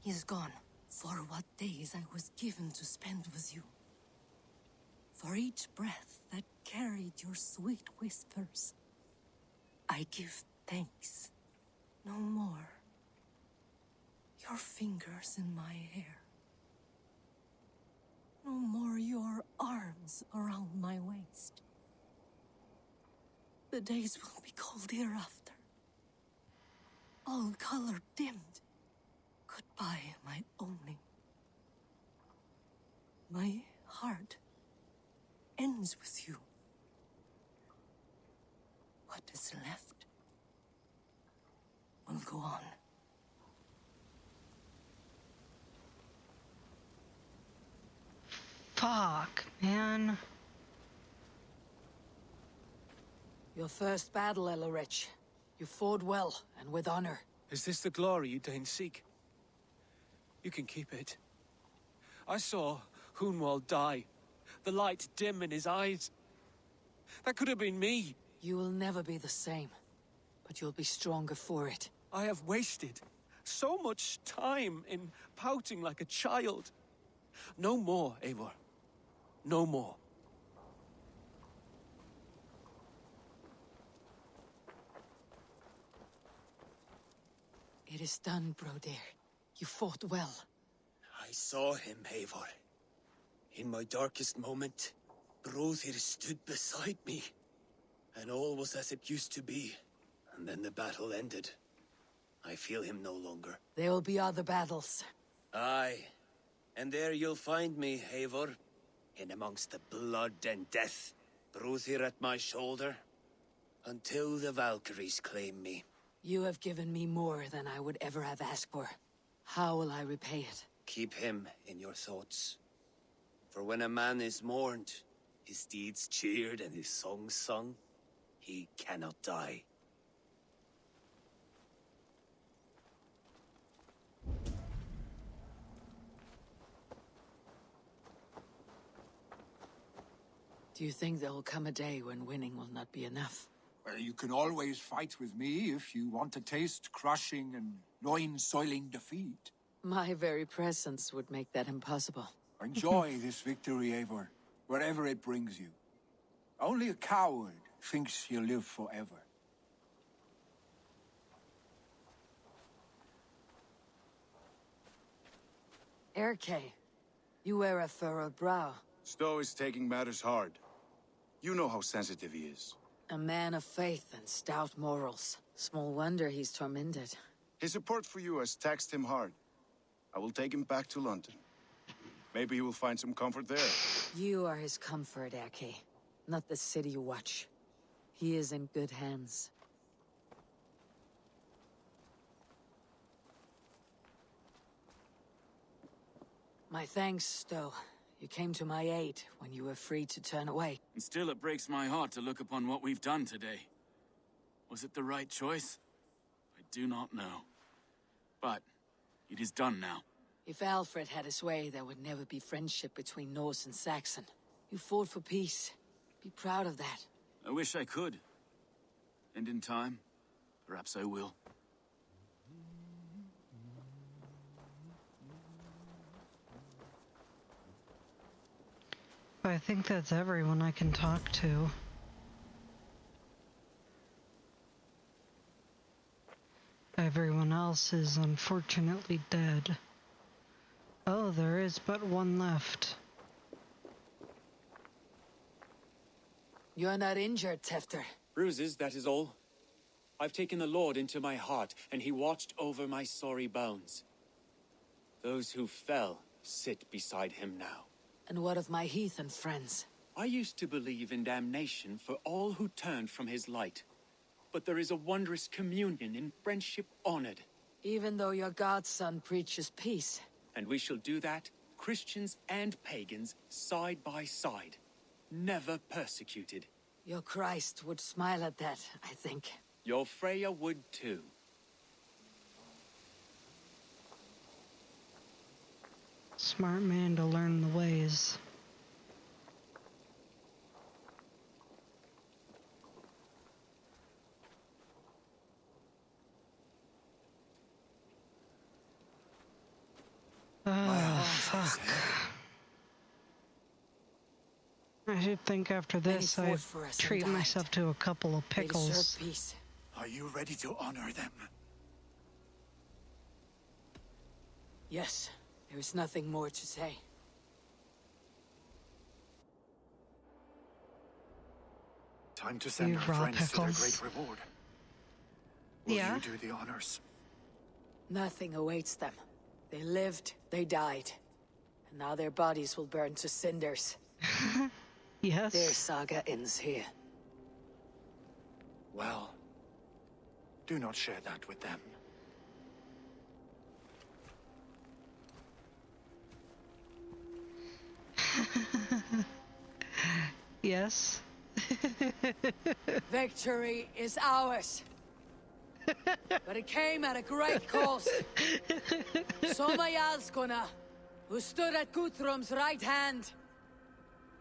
He is gone. For what days I was given to spend with you. For each breath that carried your sweet whispers, I give thanks. No more. Your fingers in my hair. No more your arms around my waist. The days will be cold hereafter. All color dimmed. Goodbye, my only. My heart ends with you. What is left will go on. Fuck, man. Your first battle, Elorich. You fought well, and with honor. Is this the glory you deign seek? You can keep it. I saw Hunwald die. The light dim in his eyes. That could have been me. You will never be the same, but you'll be stronger for it. I have wasted so much time in pouting like a child. No more, Eivor. No more. It is done, Brodir. You fought well. I saw him, Eivor. In my darkest moment, Brodir stood beside me. And all was as it used to be. And then the battle ended. I feel him no longer. There will be other battles. Aye. And there you'll find me, Eivor. In amongst the blood and death. Brodir at my shoulder. Until the Valkyries claim me. You have given me more than I would ever have asked for. How will I repay it? Keep him in your thoughts. For when a man is mourned, his deeds cheered and his songs sung, he cannot die. Do you think there will come a day when winning will not be enough? Well, you can always fight with me if you want to taste crushing and loin-soiling defeat. My very presence would make that impossible. Enjoy this victory, Eivor, wherever it brings you. Only a coward thinks he'll live forever. Erke, you wear a furrowed brow. Stowe is taking matters hard. You know how sensitive he is. A man of faith and stout morals. Small wonder he's tormented. His support for you has taxed him hard. I will take him back to London. Maybe he will find some comfort there. You are his comfort, Erke. Not the city you watch. He is in good hands. My thanks, Stowe. You came to my aid when you were free to turn away. And still it breaks my heart to look upon what we've done today. Was it the right choice? I do not know. But it is done now. If Alfred had his way, there would never be friendship between Norse and Saxon. You fought for peace. Be proud of that. I wish I could. And in time, perhaps I will. I think that's everyone I can talk to. Everyone else is unfortunately dead. Oh, there is but one left. You're not injured, Tefter. Bruises, that is all. I've taken the Lord into my heart, and he watched over my sorry bones. Those who fell sit beside him now. And what of my heathen friends? I used to believe in damnation for all who turned from his light. But there is a wondrous communion in friendship honored. Even though your godson preaches peace. And we shall do that, Christians and pagans, side by side. Never persecuted. Your Christ would smile at that, I think. Your Freya would too. Smart man to learn the ways. Fuck. I should think after this I'd treat myself to a couple of pickles. Peace. Are you ready to honor them? Yes, there is nothing more to say. Time to send our friends to their great reward. Will you do the honors? Nothing awaits them. They lived, they died. And now their bodies will burn to cinders. Yes. Their saga ends here. Well, do not share that with them. Yes. Victory is ours. But it came at a great cost. Soma Jarlskona, who stood at Guthrum's right hand.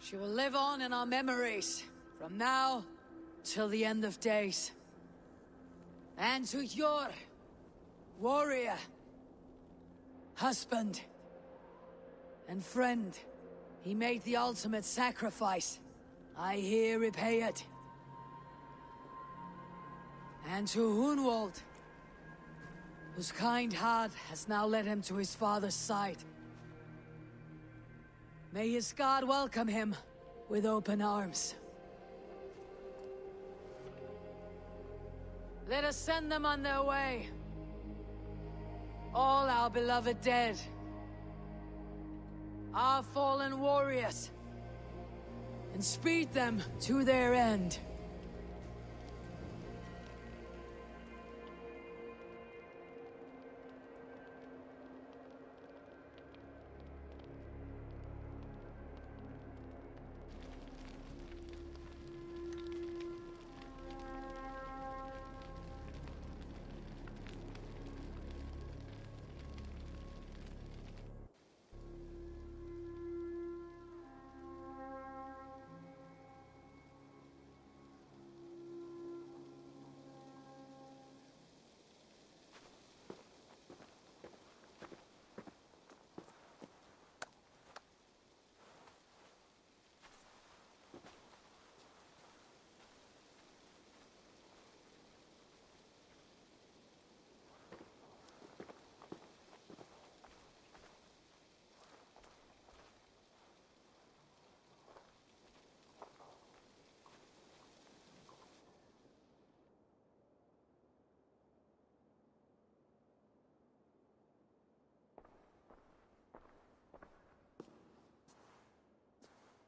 She will live on in our memories, from now till the end of days. And to your warrior, husband, and friend, he made the ultimate sacrifice. I here repay it. And to Hunwald, whose kind heart has now led him to his father's side. May his God welcome him with open arms. Let us send them on their way. All our beloved dead. Our fallen warriors. And speed them to their end.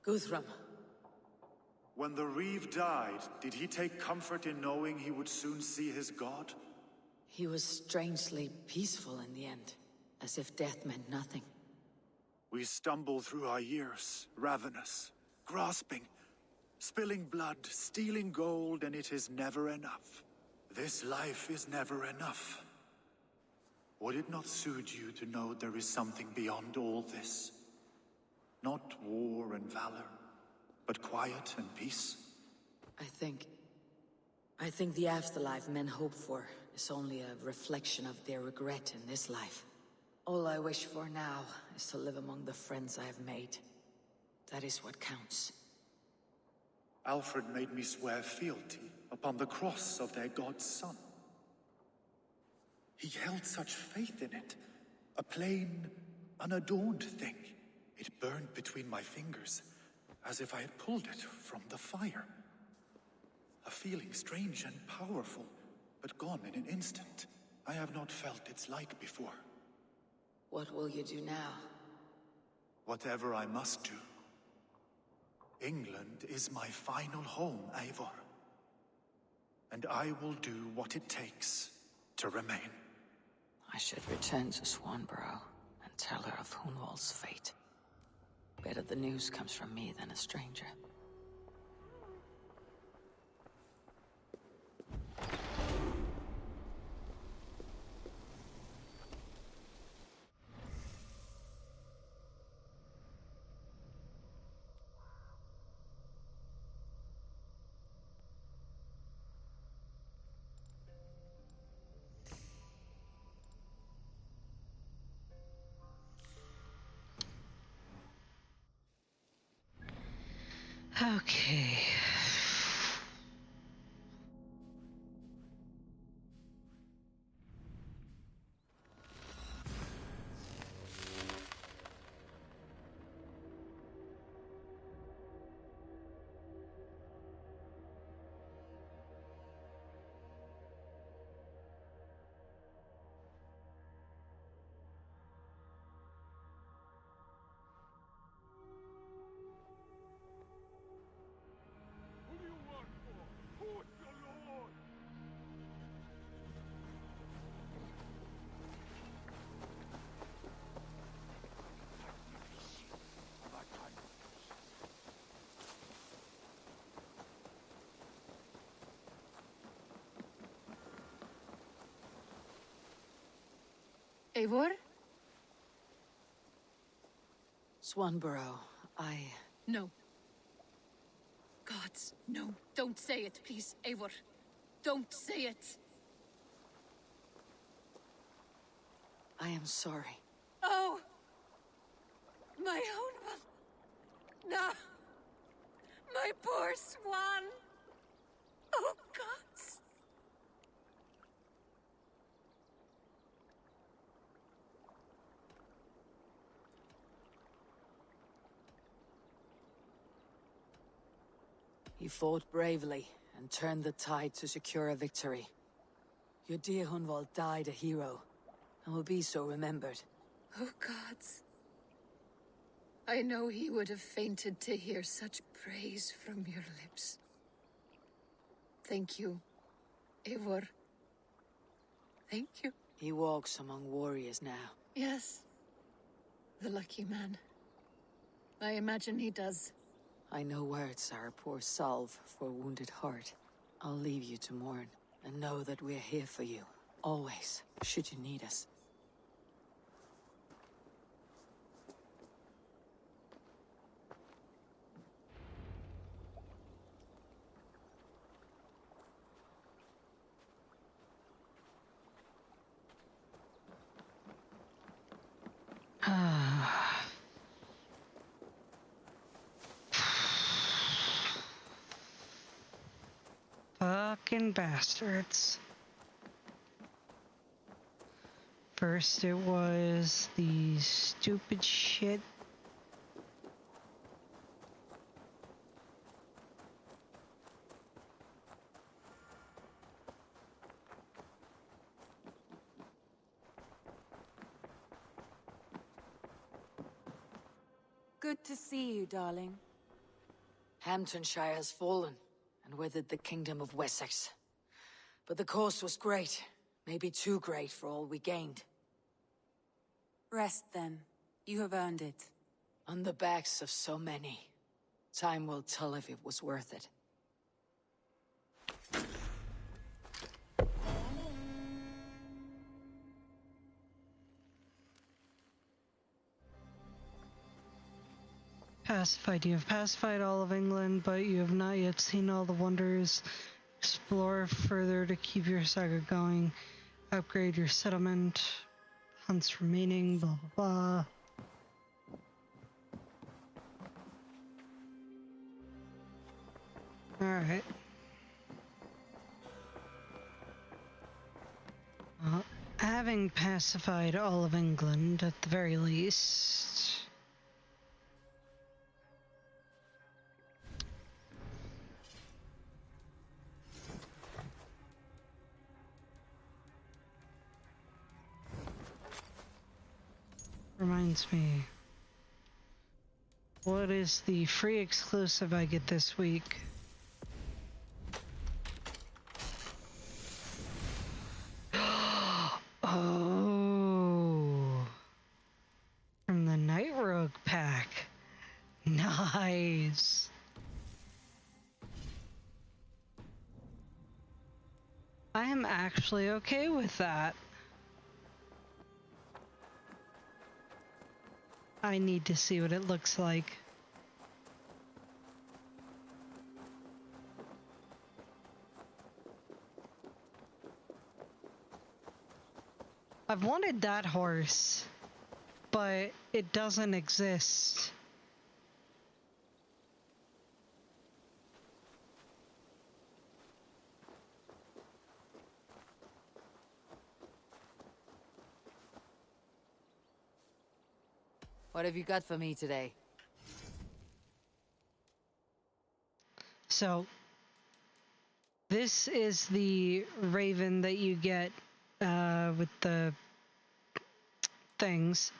Guthrum. When the Reeve died, did he take comfort in knowing he would soon see his god? He was strangely peaceful in the end, as if death meant nothing. We stumble through our years, ravenous, grasping, spilling blood, stealing gold, and it is never enough. This life is never enough. Would it not suit you to know there is something beyond all this? Not war and valor, but quiet and peace? I think the afterlife men hope for is only a reflection of their regret in this life. All I wish for now is to live among the friends I have made. That is what counts. Alfred made me swear fealty upon the cross of their god's son. He held such faith in it, a plain, unadorned thing. It burned between my fingers, as if I had pulled it from the fire. A feeling strange and powerful, but gone in an instant. I have not felt its like before. What will you do now? Whatever I must do. England is my final home, Eivor. And I will do what it takes to remain. I should return to Swanborough and tell her of Hunwald's fate. Better the news comes from me than a stranger. Okay. Eivor? Swanborough, No. Gods, no. Don't say it, please, Eivor. Don't say it. I am sorry. Oh! My own one. No! My poor swan! Oh, gods! You fought bravely and turned the tide to secure a victory. Your dear Hunwald died a hero, and will be so remembered. Oh, gods. I know he would have fainted to hear such praise from your lips. Thank you, Eivor. Thank you. He walks among warriors now. Yes. The lucky man. I imagine he does. I know words are a poor salve for a wounded heart. I'll leave you to mourn, and know that we're here for you, always, should you need us. Fucking bastards. First it was the stupid shit. Good to see you, darling. Hamptonshire has fallen, and with it the Kingdom of Wessex. But the cost was great. Maybe too great for all we gained. Rest then. You have earned it. On the backs of so many. Time will tell if it was worth it. Pacified. You have pacified all of England, but you have not yet seen all the wonders. Explore further to keep your saga going. Upgrade your settlement. Hunts remaining, blah blah blah. Alright. Having pacified all of England, at the very least... Reminds me, what is the free exclusive I get this week? Oh, from the Night Rogue pack. Nice. I am actually okay with that. I need to see what it looks like. I've wanted that horse, but it doesn't exist. What have you got for me today? So, this is the raven that you get with the things.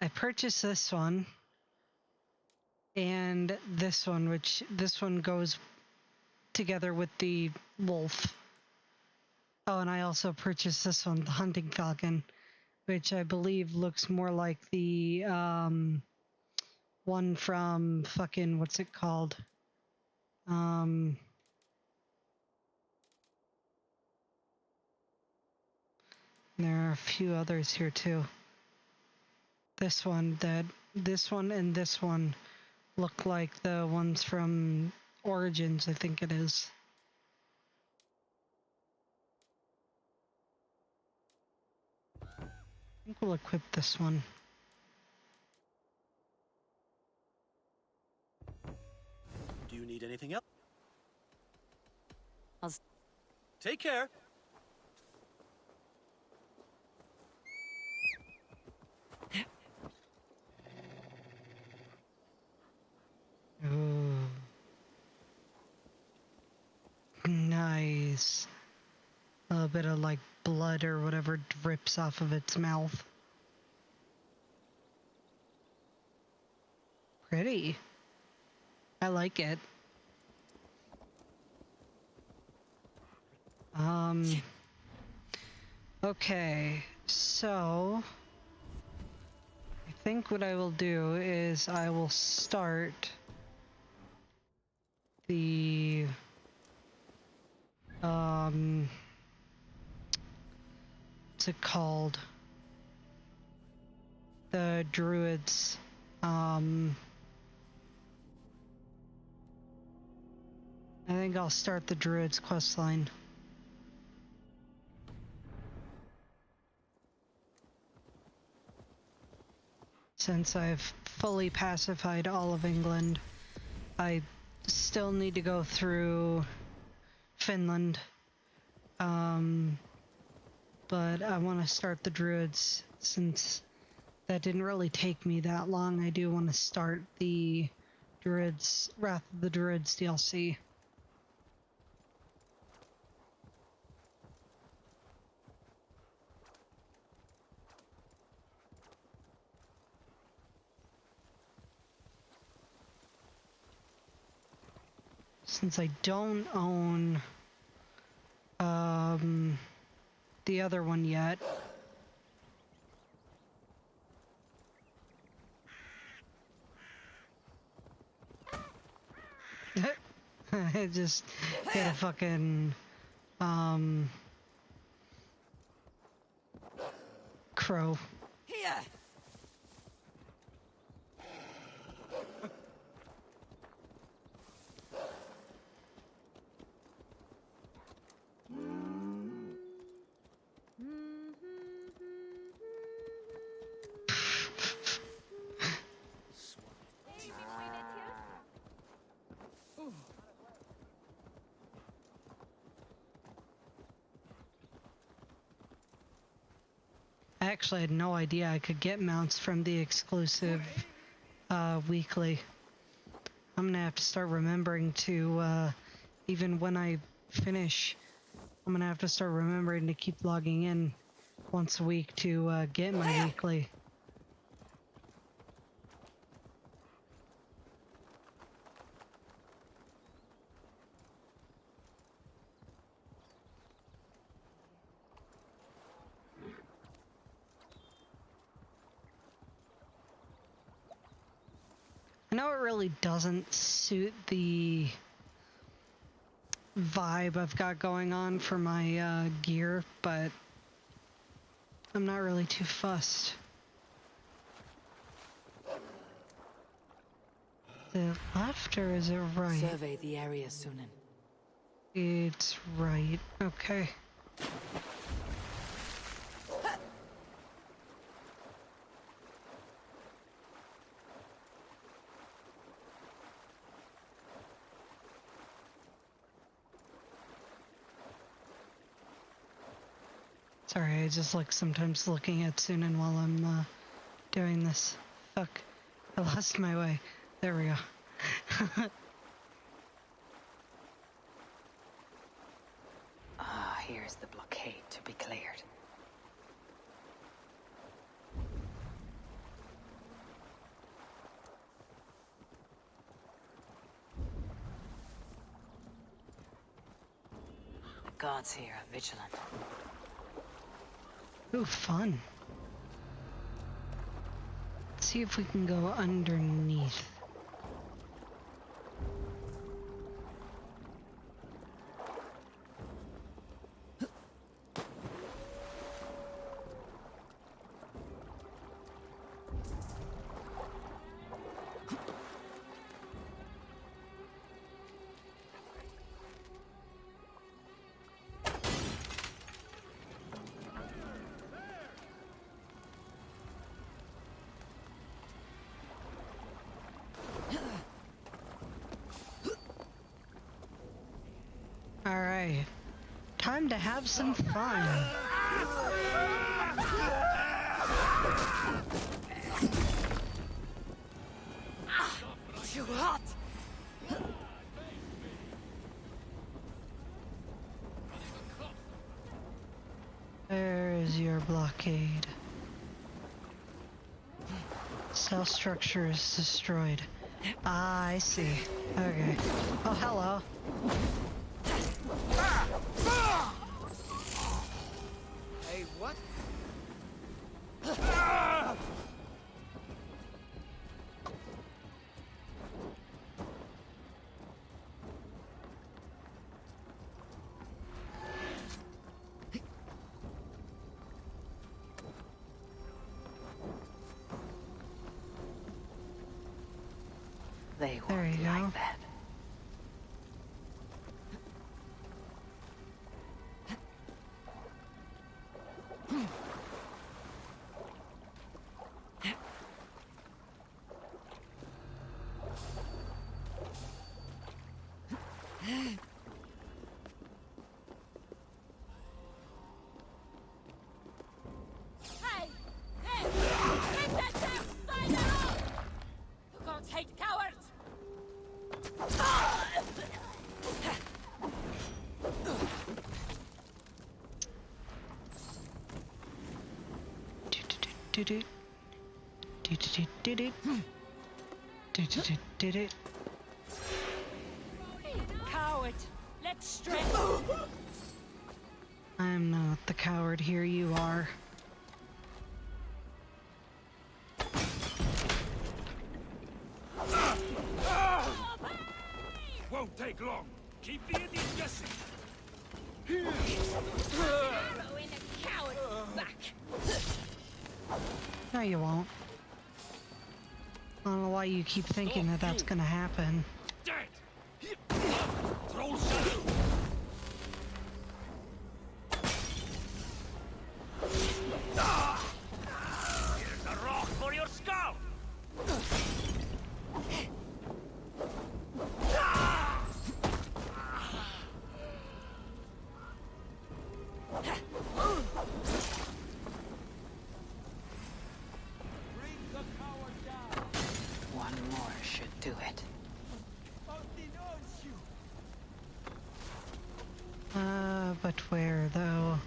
I purchased this one and this one, which this one goes together with the wolf. Oh, and I also purchased this one, the hunting falcon, which I believe looks more like the one from fucking, what's it called? There are a few others here too. This one and this one look like the ones from Origins, I think it is. I think we'll equip this one. Do you need anything else? I'll take care. Ooh. Nice. A little bit of like blood or whatever drips off of its mouth. Pretty. I like it. Okay, so I think what I will do is I will start the what's it called? The druids. I think I'll start the druids questline. Since I've fully pacified all of England, I still need to go through Finland. But I want to start the druids since that didn't really take me that long. I do want to start the druids, Wrath of the Druids DLC. since I don't own the other one yet. I just hit a fucking crow. Here! I actually had no idea I could get mounts from the exclusive weekly. I'm gonna have to start remembering to, even when I finish, I'm gonna have to start remembering to keep logging in once a week to get my weekly. I know it really doesn't suit the vibe I've got going on for my gear, but I'm not really too fussed. Is it left or is it right? Survey the area, Sunan. It's right. Okay. Sorry, I just like sometimes looking at Sunan while I'm doing this. Fuck. I lost my way. There we go. Ah, here's the blockade to be cleared. The guards here are vigilant. Ooh, fun. Let's see if we can go underneath. Alright. Time to have some fun. Too hot! There's your blockade. Cell structure is destroyed. Ah, I see. Okay. Oh, hello. Hey, what? They There won't you go. like that. Hey! Hey! Get that damn spider out! You don't hate cowards! Do-do-do-do-do. Do-do-do-do-do. Do-do-do-do-do. it. Let's stretch. I'm not the coward here, you are. Won't take long. Keep the Indian guessing. Arrow in a coward's back. No, you won't. I don't know why you keep thinking that that's gonna happen. Dead. Troll shadow. Here's a rock for your skull. One more should do it. But where though?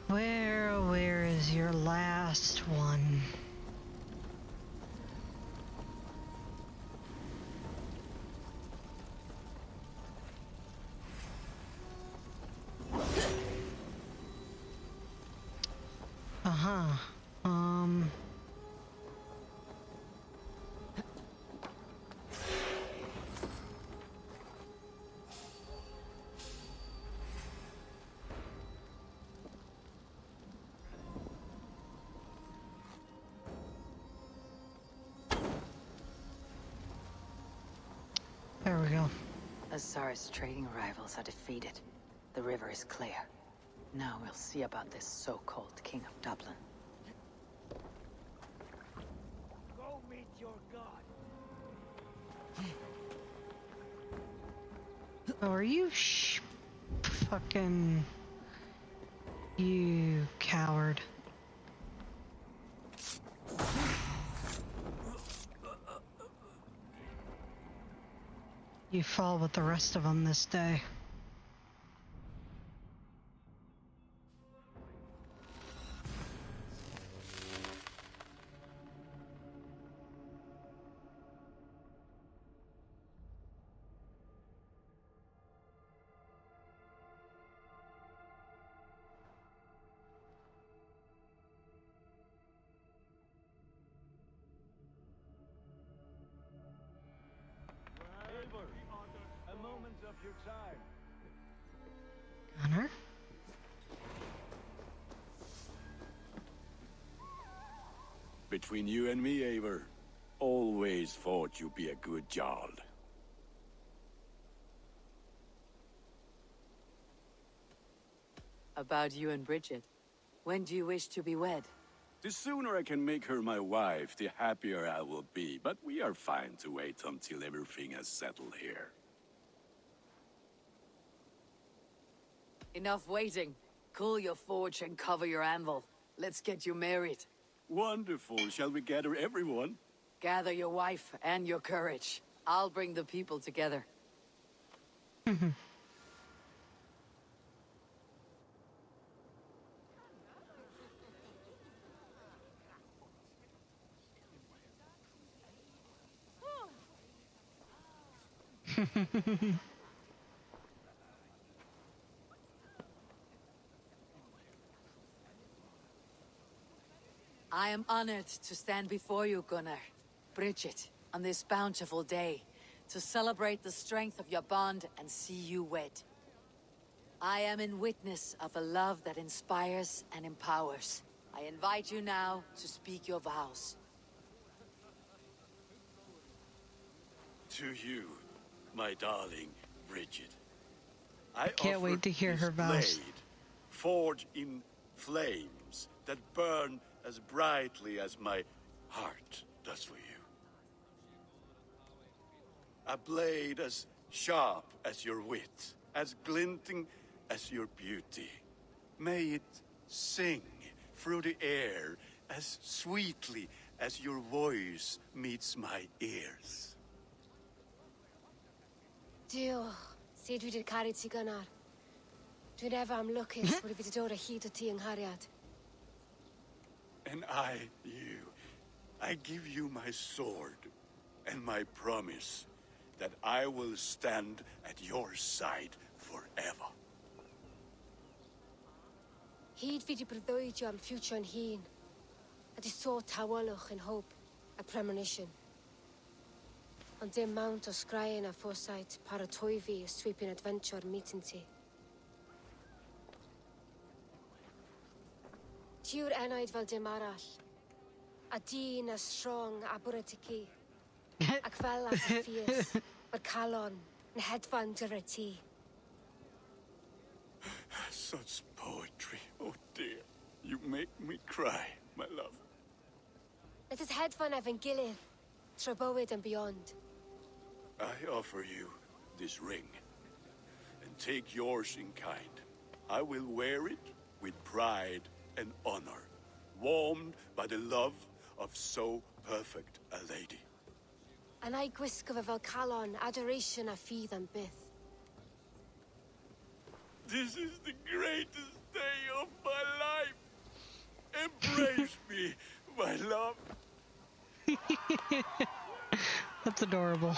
Where is your last one? Uh-huh. There we go. Azar's trading rivals are defeated. The river is clear. Now we'll see about this so-called King of Dublin. Go meet your god. Oh, are you fucking... You coward. You fall with the rest of them this day. A moment of your time. Gunner? Between you and me, Eivor, always thought you'd be a good Jarl. About you and Bridget. When do you wish to be wed? The sooner I can make her my wife, the happier I will be. But we are fine to wait until everything has settled here. Enough waiting. Cool your forge and cover your anvil. Let's get you married. Wonderful. Shall we gather everyone? Gather your wife and your courage. I'll bring the people together. I am honored to stand before you, Gunnar, Bridget, on this bountiful day, to celebrate the strength of your bond and see you wed. I am in witness of a love that inspires and empowers. I invite you now to speak your vows. To you, my darling Bridget. I Can't wait to hear her vows. blade, forged in flames that burn as brightly as my heart does for you. A blade as sharp as your wit, as glinting as your beauty. May it sing through the air as sweetly as your voice meets my ears. Dio, see du did carry Gunnar. Du never am luckiest, but if it's door a heat of tea and Harriet. And I, you. I give you my sword and my promise that I will stand at your side forever. Hyd fi di breuddwydio am ffewtio'n hun. A di so tawelwch yn hope, a premonition. Ond dim mount o sgraen a foresight paratoi fi a sweeping adventure meeting ti. Tiw'r enaid fel dim arall. A dyn as strong a bwretici. Ac fel as y ffies, mae'r calon yn hedfan dyr y ti. Such poetry, oh dear. You make me cry, my love. Let us hedfan efo'n gilydd, tro bywyd and beyond. I offer you this ring, and take yours in kind. I will wear it with pride and honor, warmed by the love of so perfect a lady. And I gwisgo fe fel calon, adoration a ffydd am byth. This is the greatest day of my life. Embrace me, my love. That's adorable.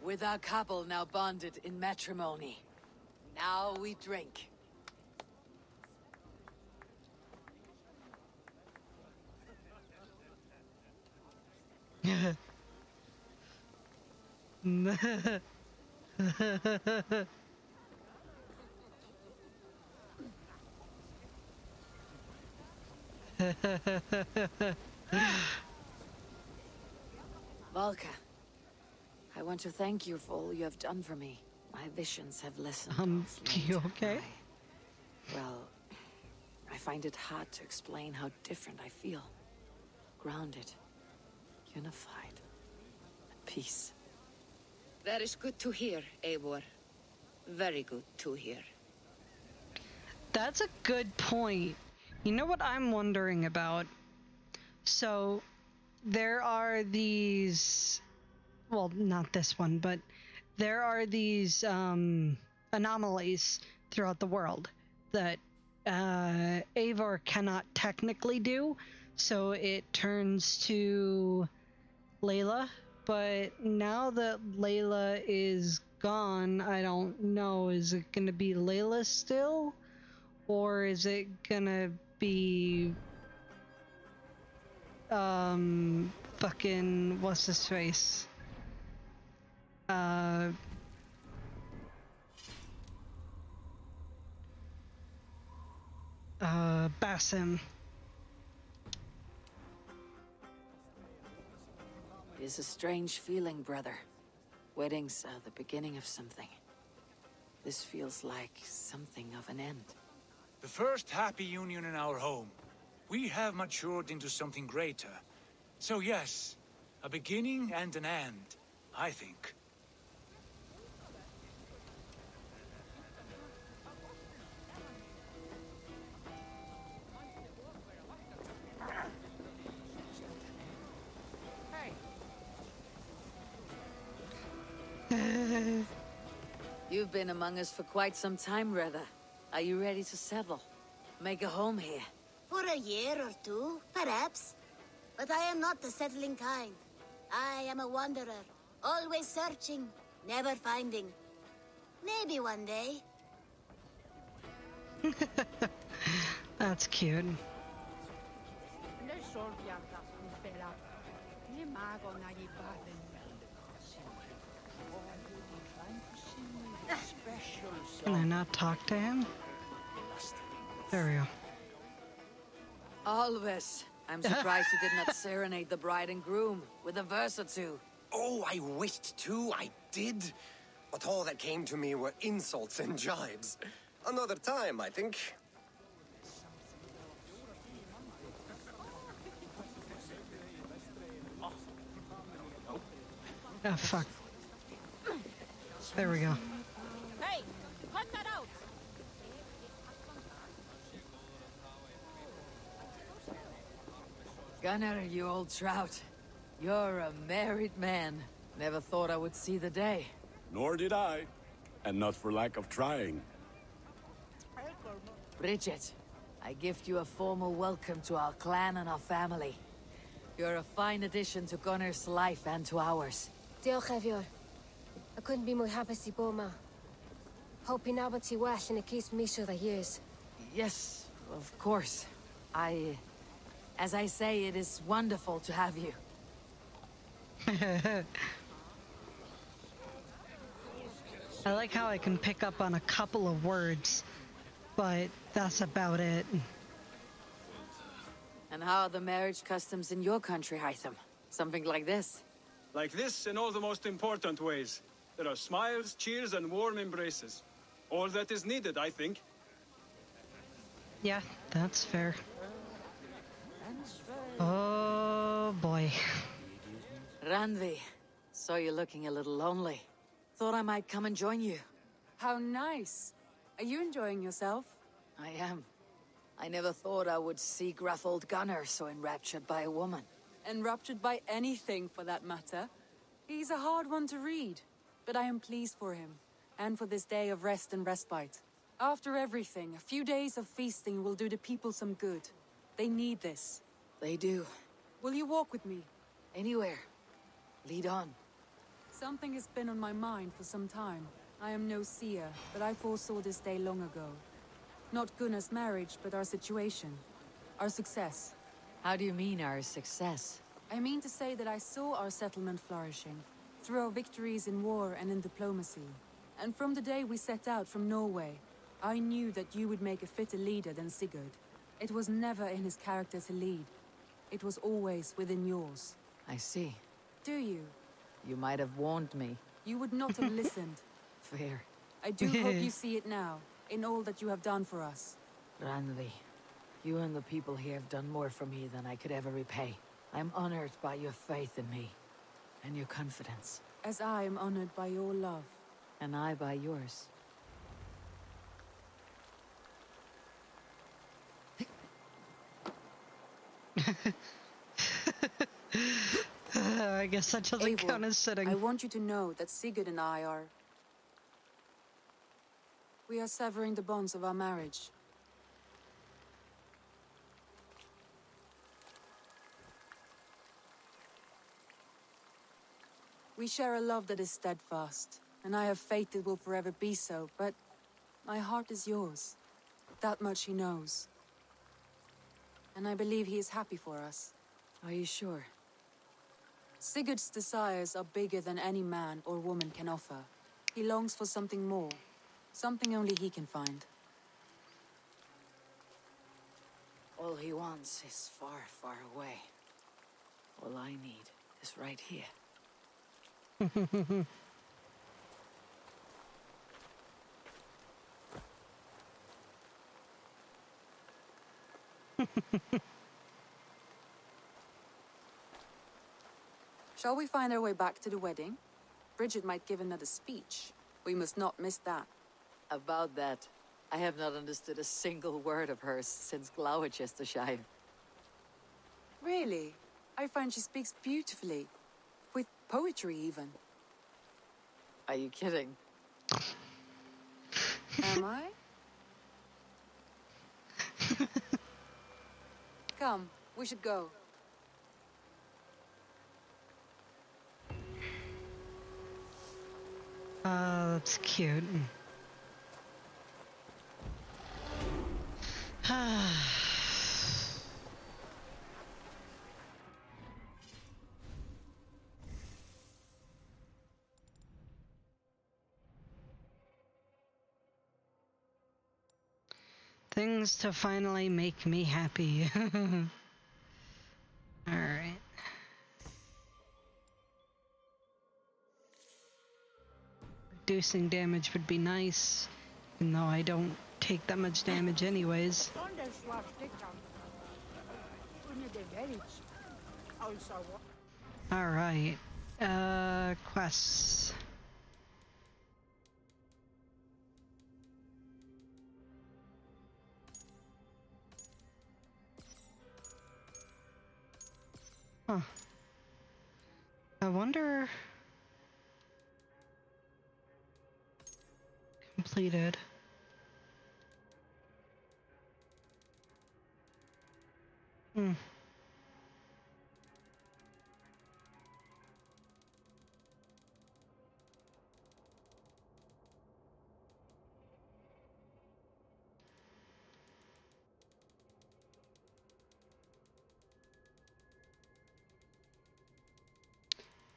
With our couple now bonded in matrimony, now we drink. Valka, I want to thank you for all you have done for me. My visions have lessened. You okay? Well, I find it hard to explain how different I feel. Grounded, unified, at peace. That is good to hear, Eivor. Very good to hear. That's a good point. You know what I'm wondering about? So, there are these... Well, not this one, but there are these anomalies throughout the world that Eivor cannot technically do, so it turns to Layla. But now that Layla is gone, I don't know, is it gonna be Layla still? Or is it gonna be fucking what's his face? Basim. It is a strange feeling, brother. Weddings are the beginning of something. This feels like something of an end. The first happy union in our home. We have matured into something greater. So yes, a beginning and an end, I think. You've been among us for quite some time, Reda. Are you ready to settle? Make a home here? For a year or two, perhaps. But I am not the settling kind. I am a wanderer, always searching, never finding. Maybe one day. That's cute. Can I not talk to him? There we go. Always. I'm surprised you did not serenade the bride and groom with a verse or two. Oh, I wished to, I did. But all that came to me were insults and jibes. Another time, I think. Oh, fuck. There we go. Hey, cut that out! Gunnar, you old trout. You're a married man. Never thought I would see the day. Nor did I. And not for lack of trying. Bridget, I gift you a formal welcome to our clan and our family. You're a fine addition to Gunnar's life and to ours. Diolch, Evior. I couldn't be more happy to Boma. Hoping now but well and it keeps me through the years. Yes, of course. As I say, it is wonderful to have you. I like how I can pick up on a couple of words, but that's about it. And how are the marriage customs in your country, Hytham? Something like this? Like this in all the most important ways. There are smiles, cheers, and warm embraces. All that is needed, I think. Yeah, that's fair. Oh boy. Randvi, saw you looking a little lonely. Thought I might come and join you. How nice. Are you enjoying yourself? I am. I never thought I would see gruff old Gunnar so enraptured by a woman. Enraptured by anything, for that matter. He's a hard one to read, but I am pleased for him, and for this day of rest and respite. After everything, a few days of feasting will do the people some good. They need this. They do. Will you walk with me? Anywhere. Lead on. Something has been on my mind for some time. I am no seer, but I foresaw this day long ago. Not Gunnar's marriage, but our situation. Our success. How do you mean our success? I mean to say that I saw our settlement flourishing, through our victories in war and in diplomacy. And from the day we set out from Norway, I knew that you would make a fitter leader than Sigurd. It was never in his character to lead. It was always within yours. I see. Do you? You might have warned me. You would not have listened. Fair. I do hope you see it now, in all that you have done for us. Randvi, you and the people here have done more for me than I could ever repay. I'm honored by your faith in me, and your confidence. As I am honored by your love. And I by yours. I guess that doesn't Eivor, count as sitting. I want you to know that Sigurd and I are... We are severing the bonds of our marriage. We share a love that is steadfast, and I have faith it will forever be so, but my heart is yours. That much he knows. And I believe he is happy for us. Are you sure? Sigurd's desires are bigger than any man or woman can offer. He longs for something more, something only he can find. All he wants is far, far away. All I need is right here. Shall we find our way back to the wedding? Bridget might give another speech. We must not miss that. About that, I have not understood a single word of hers since Gloucestershire. Really? I find she speaks beautifully. With poetry, even. Are you kidding? Am I? Come, we should go. That's cute. Things to finally make me happy. Alright. Reducing damage would be nice, even though I don't take that much damage anyways. Alright. Quests. Huh. I wonder... Completed.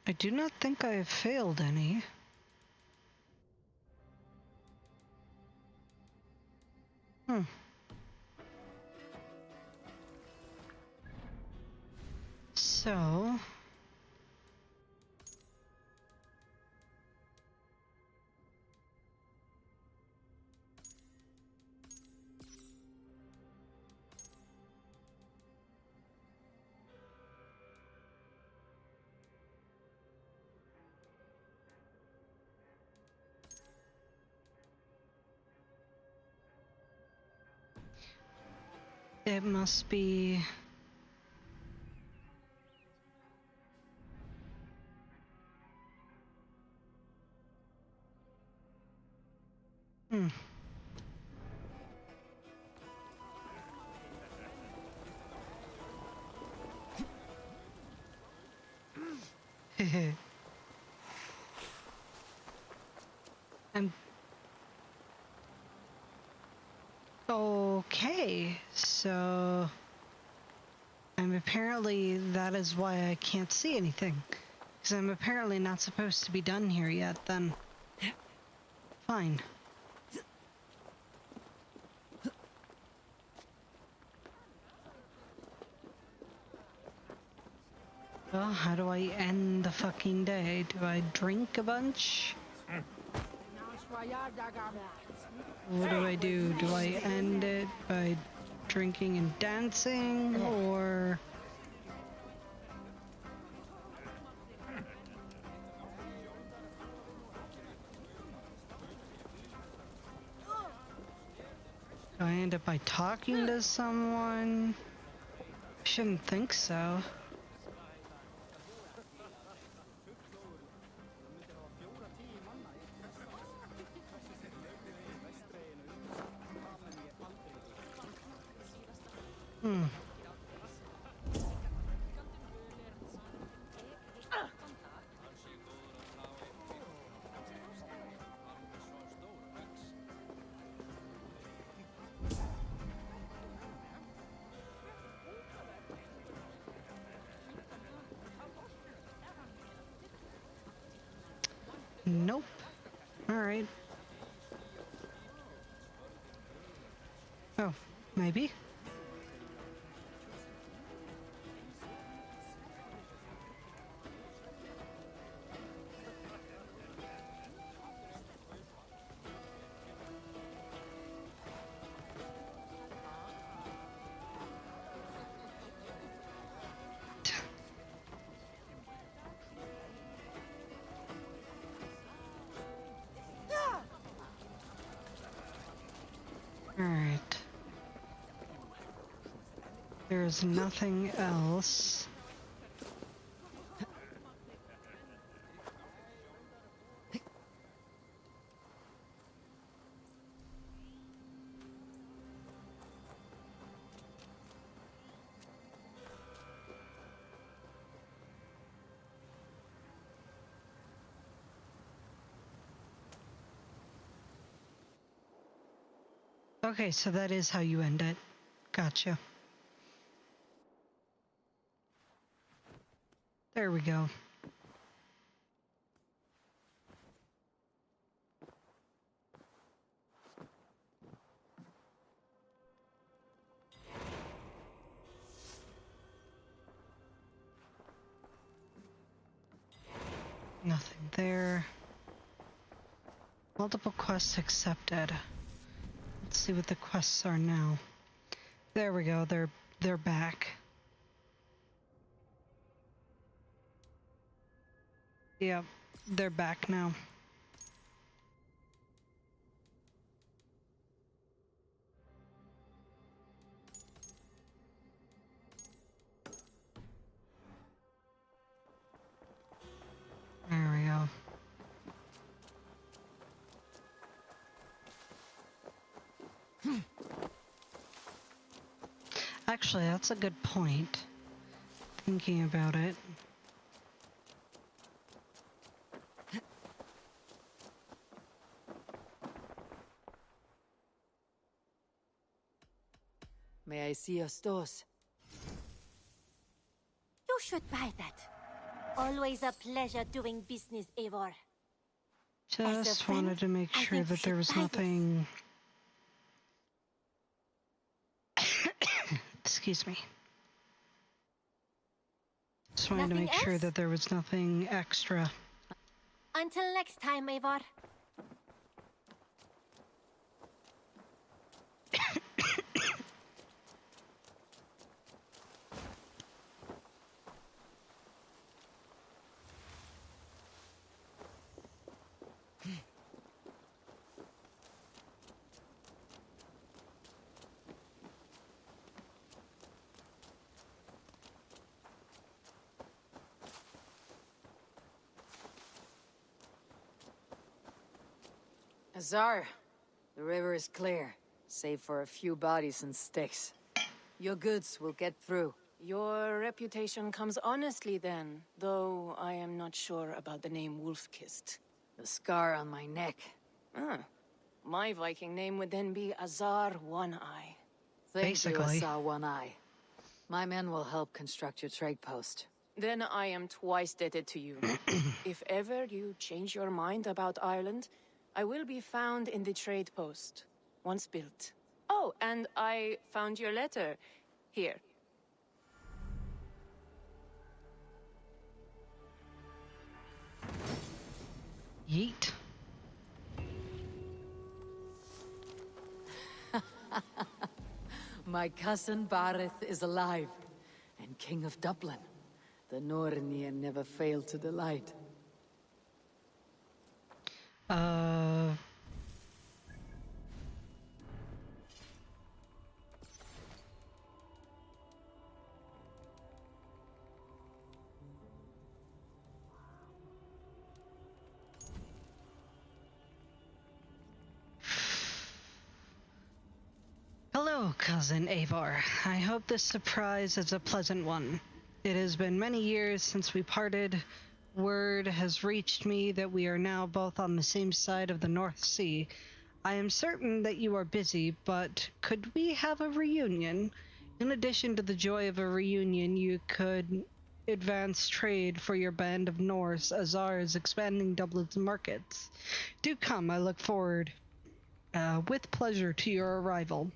I do not think I have failed any. So... it must be... Okay, so... And apparently that is why I can't see anything. Because I'm apparently not supposed to be done here yet, then. Fine. Well, how do I end the fucking day? Do I drink a bunch? What do I do? Do I end it by drinking and dancing, or... Do I end up by talking to someone? Shouldn't think so. Nope. Alright. Oh, maybe? Alright. There's nothing else. Okay, so that is how you end it. Gotcha. There we go. Nothing there. Multiple quests accepted. Let's see what the quests are now. There we go. They're back. Yep, they're back now. There we go. Actually, that's a good point. Thinking about it. May I see your stores? You should buy that. Always a pleasure doing business, Eivor. Just wanted to make sure that there was nothing... Excuse me. Just wanted to make sure that there was nothing extra. Until next time, Eivor. Azar, the river is clear, save for a few bodies and sticks. Your goods will get through. Your reputation comes honestly then, though I am not sure about the name Wolfkist. The scar on my neck. Ah, my Viking name would then be Azar One Eye. Thank you, Azar One Eye. My men will help construct your trade post. Then I am twice indebted to you. If ever you change your mind about Ireland, I will be found in the trade post, once built. Oh, and I found your letter. Here. Yeet. My cousin Bareth is alive, and King of Dublin. The Nornian never failed to delight. Hello, Cousin Eivor. I hope this surprise is a pleasant one. It has been many years since we parted. Word has reached me that we are now both on the same side of the North Sea. I am certain that you are busy, but could we have a reunion? In addition to the joy of a reunion, you could advance trade for your band of Norse. Azar is expanding Dublin's markets. Do come, I look forward with pleasure to your arrival.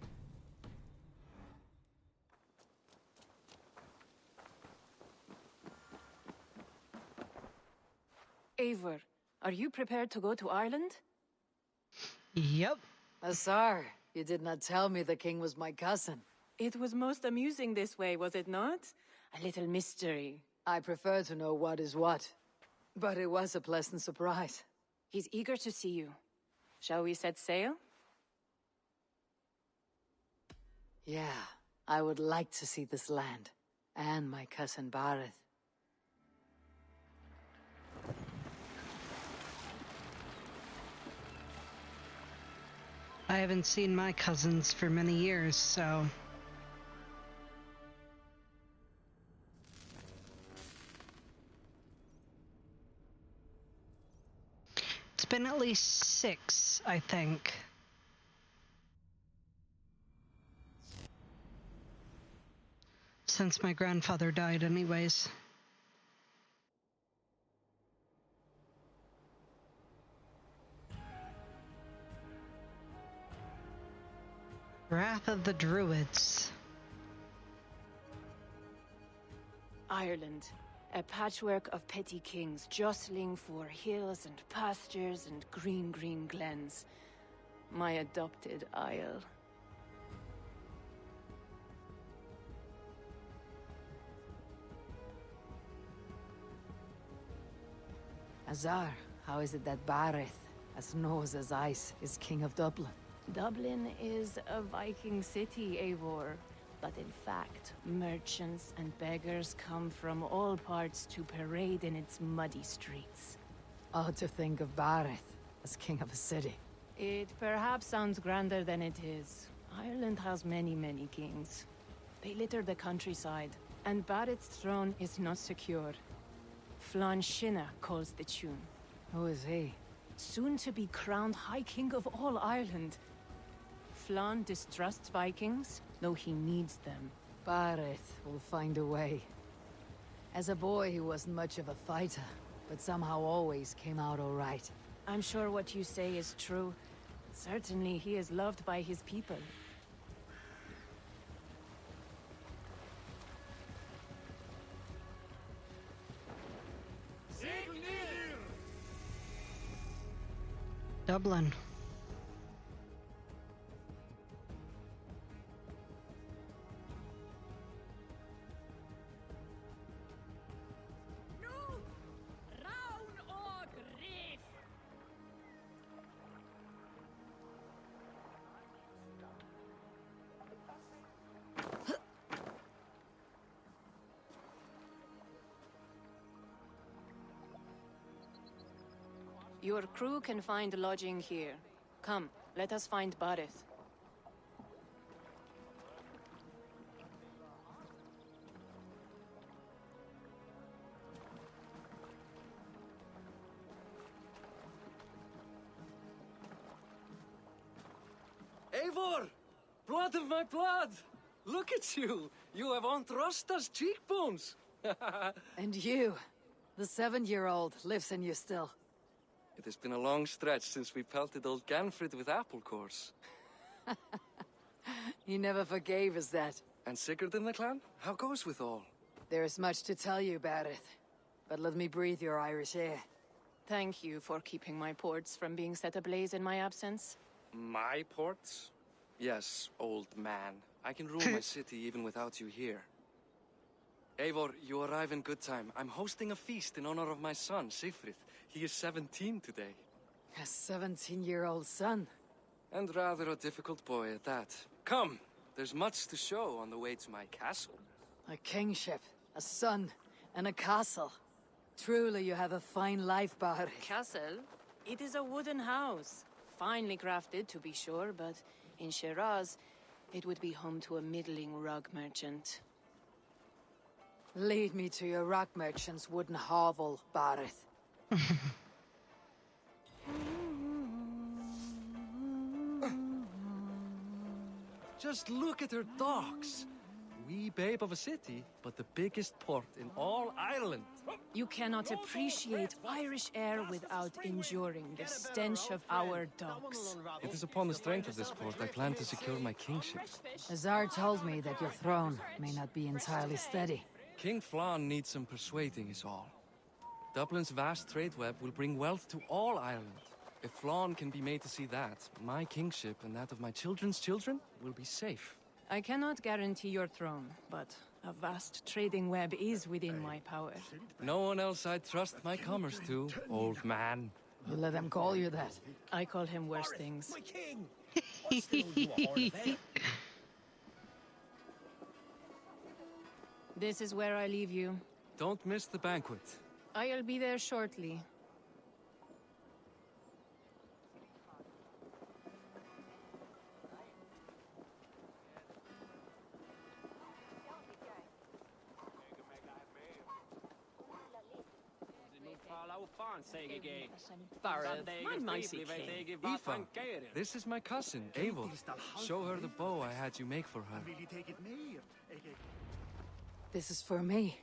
Eivor, are you prepared to go to Ireland? Yep. Azar, you did not tell me the king was my cousin. It was most amusing this way, was it not? A little mystery. I prefer to know what is what. But it was a pleasant surprise. He's eager to see you. Shall we set sail? Yeah, I would like to see this land. And my cousin Bareth. I haven't seen my cousins for many years, so... It's been at least 6, I think. Since my grandfather died anyways. Wrath of the Druids. Ireland. A patchwork of petty kings jostling for hills and pastures and green glens. My adopted isle. Azar, how is it that Bareth, as nose as ice, is king of Dublin? Dublin is a Viking city, Eivor. But in fact, merchants and beggars come from all parts to parade in its muddy streets. Odd to think of Bareth as king of a city. It perhaps sounds grander than it is. Ireland has many kings. They litter the countryside, and Bareth's throne is not secure. Flann Sinna calls the tune. Who is he? Soon to be crowned High King of all Ireland. Flann distrusts Vikings, though he needs them. Bareth will find a way. As a boy, he wasn't much of a fighter, but somehow always came out all right. I'm sure what you say is true. Certainly, he is loved by his people. Dublin. Your crew can find lodging here. Come, let us find Barith. Eivor! Blood of my blood! Look at you! You have Aunt Rosta's cheekbones! And you, the 7-year-old, lives in you still. It has been a long stretch since we pelted old Ganfrid with apple cores. He never forgave us that. And Sigurd in the clan? How goes with all? There is much to tell you, Barith. But let me breathe your Irish air. Thank you for keeping my ports from being set ablaze in my absence. My ports? Yes, old man. I can rule my city even without you here. Eivor, you arrive in good time. I'm hosting a feast in honor of my son, Sigfrid. He is 17 today. A 17-year-old son? And rather a difficult boy at that. Come, there's much to show on the way to my castle. A kingship, a son, and a castle. Truly you have a fine life, Barith. Castle? It is a wooden house. Finely crafted, to be sure, but in Shiraz, it would be home to a middling rug merchant. Lead me to your rock merchant's wooden hovel, Barith. Just look at her docks. Wee babe of a city, but the biggest port in all Ireland. You cannot appreciate Irish air without enduring the stench of our docks. It is upon the strength of this port I plan to secure my kingship. Azar told me that your throne may not be entirely steady. King Flann needs some persuading is all. Dublin's vast trade web will bring wealth to all Ireland. If Flann can be made to see that, my kingship and that of my children's children will be safe. I cannot guarantee your throne, but a vast trading web is within my power. No one else I'd trust my commerce to, old man. You let them call you that. I call him worse things. My king! I still owe you a horn of ale. This is where I leave you. Don't miss the banquet. I'll be there shortly. Barith, I'm nicely king. Aoife, this is my cousin, Eivor. Show her the bow I had you make for her. This is for me.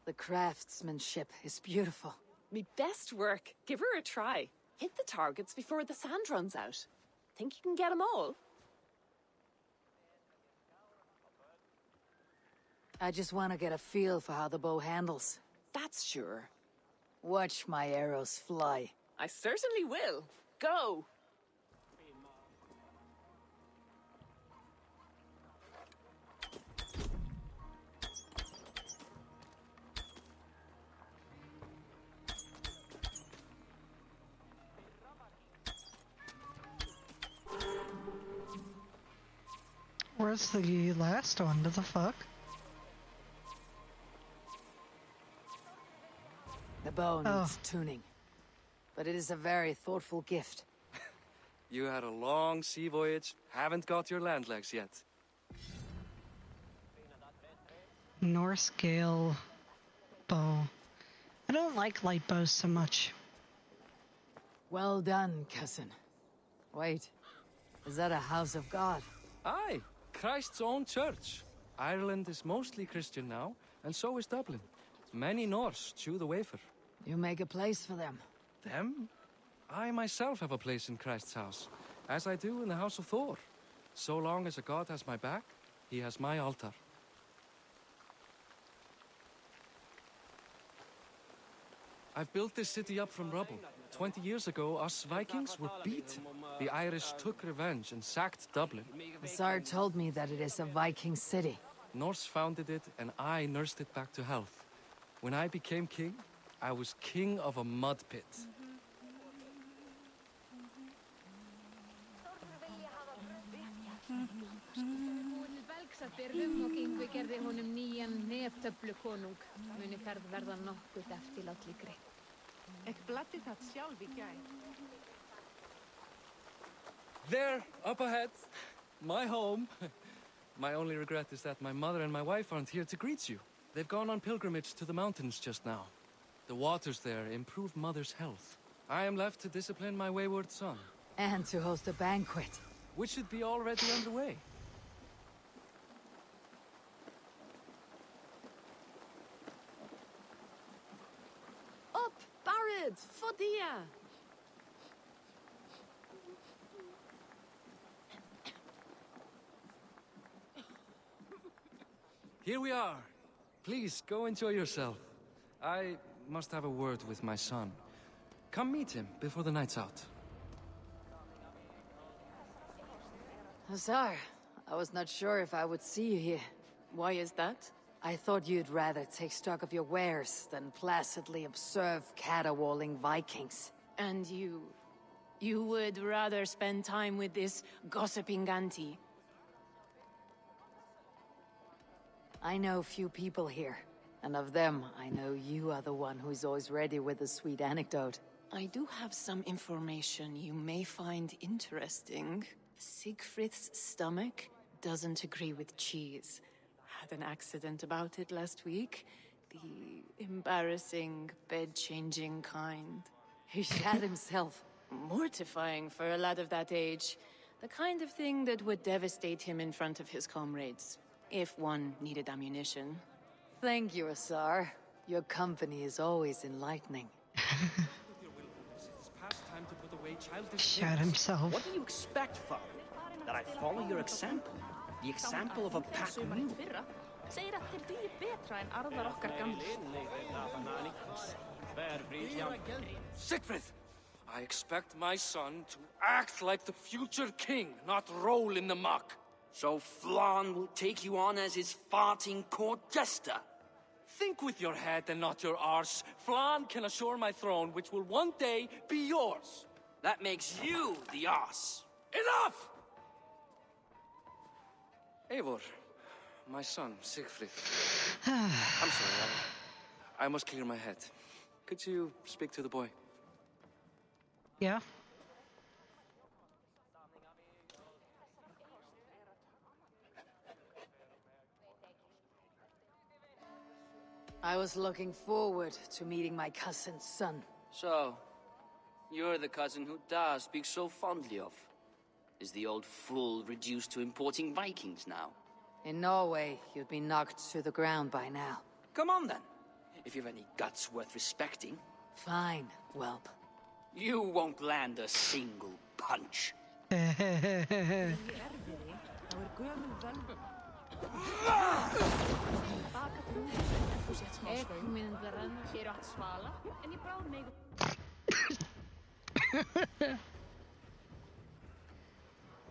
The craftsmanship is beautiful. Me best work. Give her a try. Hit the targets before the sand runs out. Think you can get them all? I just want to get a feel for how the bow handles. That's sure. Watch my arrows fly. I certainly will. Go! Where's the last one? What the fuck? The bow needs tuning. But it is a very thoughtful gift. You had a long sea voyage, haven't got your land legs yet. Norse Gale bow. I don't like light bows so much. Well done, cousin. Wait, is that a house of God? Aye, Christ's own church. Ireland is mostly Christian now, and so is Dublin. Many Norse chew the wafer. You make a place for them. Them? I myself have a place in Christ's house, as I do in the house of Thor. So long as a god has my back, he has my altar. I've built this city up from rubble. 20 years ago, us Vikings were beaten. The Irish took revenge and sacked Dublin. The Tsar told me that it is a Viking city. Norse founded it, and I nursed it back to health. When I became king, I was king of a mud pit. There, up ahead, my home. My only regret is that my mother and my wife aren't here to greet you. They've gone on pilgrimage to the mountains just now. The waters there improve Mother's health. I am left to discipline my wayward son. And to host a banquet. Which should be already underway. Up, Barrett, Fodia! Here we are. Please, go enjoy yourself. I must have a word with my son. Come meet him before the night's out. Tsar, I was not sure if I would see you here. Why is that? I thought you'd rather take stock of your wares than placidly observe caterwauling Vikings. And you would rather spend time with this gossiping auntie? I know few people here, and of them, I know you are the one who's always ready with a sweet anecdote. I do have some information you may find interesting. Siegfried's stomach doesn't agree with cheese. Had an accident about it last week. The embarrassing, bed-changing kind. He shat himself. Mortifying for a lad of that age. The kind of thing that would devastate him in front of his comrades. If one needed ammunition. Thank you, Asar. Your company is always enlightening. Shot himself. What do you expect, Father? That I follow your example? The example of a pack mule? Segir að þeir dugi betra en arðar okkar gamlir. Siegfried! I expect my son to act like the future king, not roll in the muck. So Flan will take you on as his farting court jester? Think with your head and not your arse. Flan can assure my throne, which will one day be yours. That makes you the arse. Enough! Eivor, my son, Siegfried. I'm sorry, I must clear my head. Could you speak to the boy? Yeah. I was looking forward to meeting my cousin's son. So, you're the cousin who Da speaks so fondly of. Is the old fool reduced to importing Vikings now? In Norway, you'd be knocked to the ground by now. Come on then, if you've any guts worth respecting. Fine, whelp. You won't land a single punch.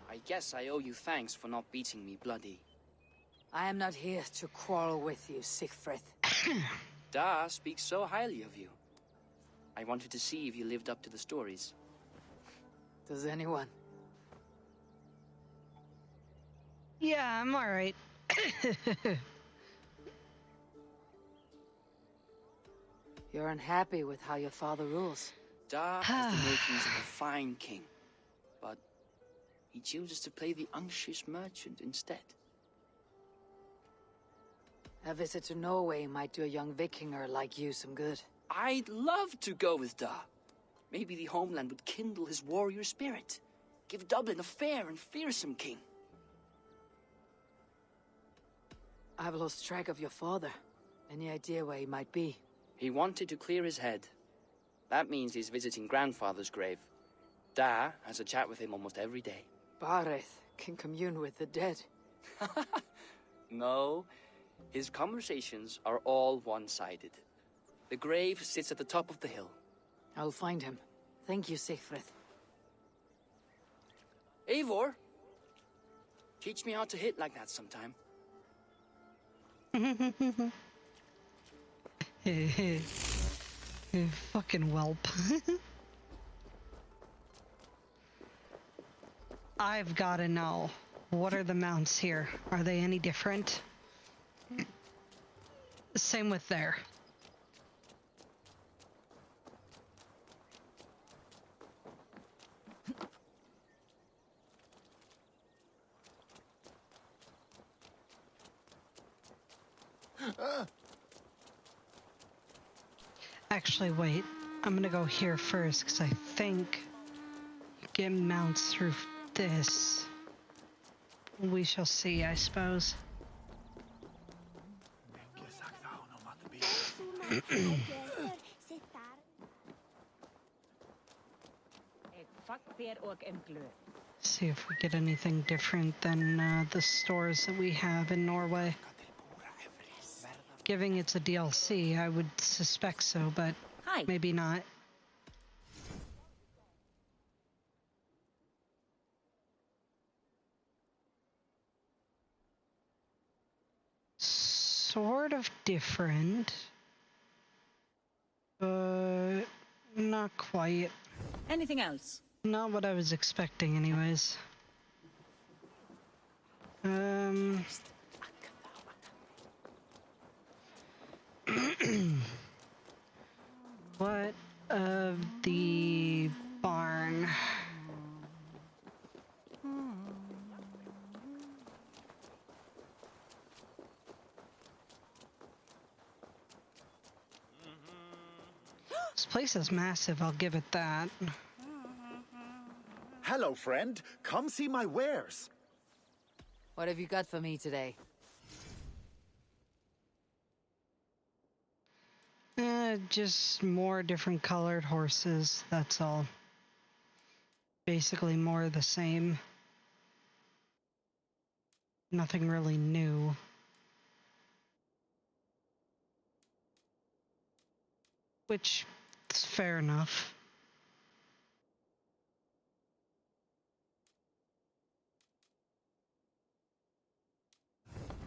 I guess I owe you thanks for not beating me bloody. I am not here to quarrel with you, Siegfried. Da speaks so highly of you. I wanted to see if you lived up to the stories. Does anyone? Yeah, I'm alright. You're unhappy with how your father rules. Da has the makings of a fine king, but he chooses to play the unctuous merchant instead. A visit to Norway might do a young Vikinger like you some good. I'd love to go with Da. Maybe the homeland would kindle his warrior spirit. Give Dublin a fair and fearsome king. I've lost track of your father. Any idea where he might be? He wanted to clear his head. That means he's visiting Grandfather's grave. Da has a chat with him almost every day. Bareth can commune with the dead. No, his conversations are all one-sided. The grave sits at the top of the hill. I'll find him. Thank you, Sigfrid. Eivor, teach me how to hit like that sometime. You fucking whelp. I've gotta know. What are the mounts here? Are they any different? Same with there. Actually, wait. I'm gonna go here first, because I think you get mounts through this. We shall see, I suppose. See if we get anything different than the stores that we have in Norway. Giving it's a DLC, I would suspect so, but maybe not. Sort of different, but not quite. Anything else? Not what I was expecting, anyways. What of the barn? This place is massive, I'll give it that. Hello, friend. Come see my wares. What have you got for me today? Just more different colored horses, that's all. Basically more of the same. Nothing really new. Which is fair enough.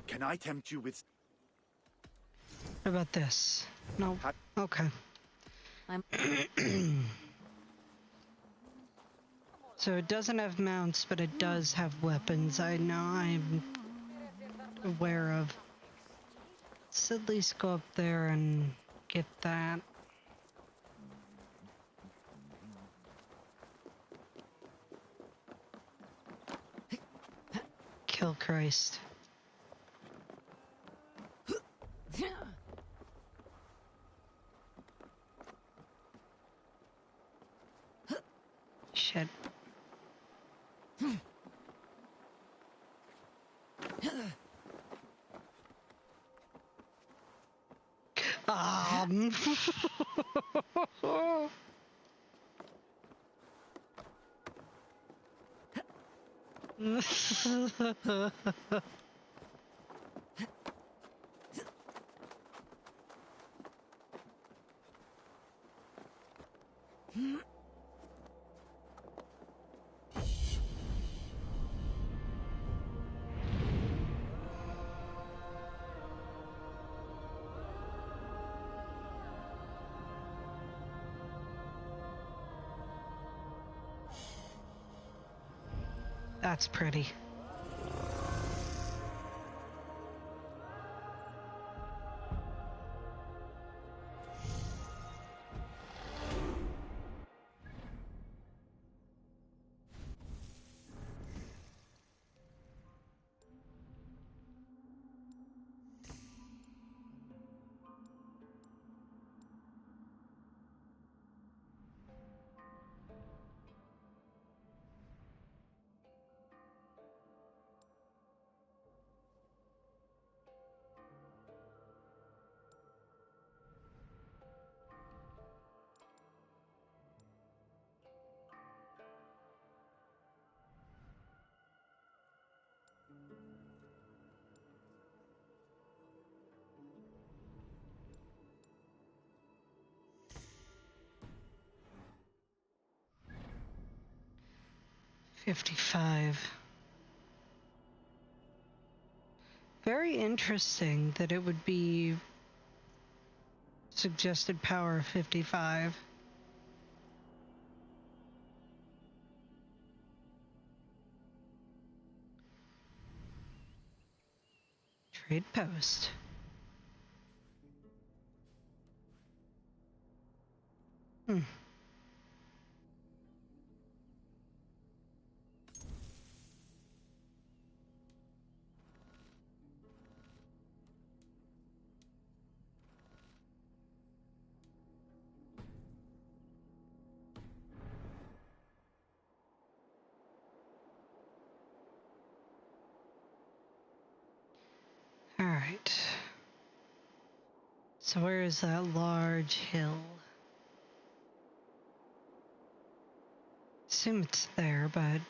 Can I tempt you with... What about this? No. Okay. So it doesn't have mounts, but it does have weapons. I'm aware of. Let's at least go up there and get that. Kill Christ. Shit. That's pretty. 55. Very interesting that it would be suggested power of 55. Trade post. Hmm. All right. So where is that large hill? Assume it's there, but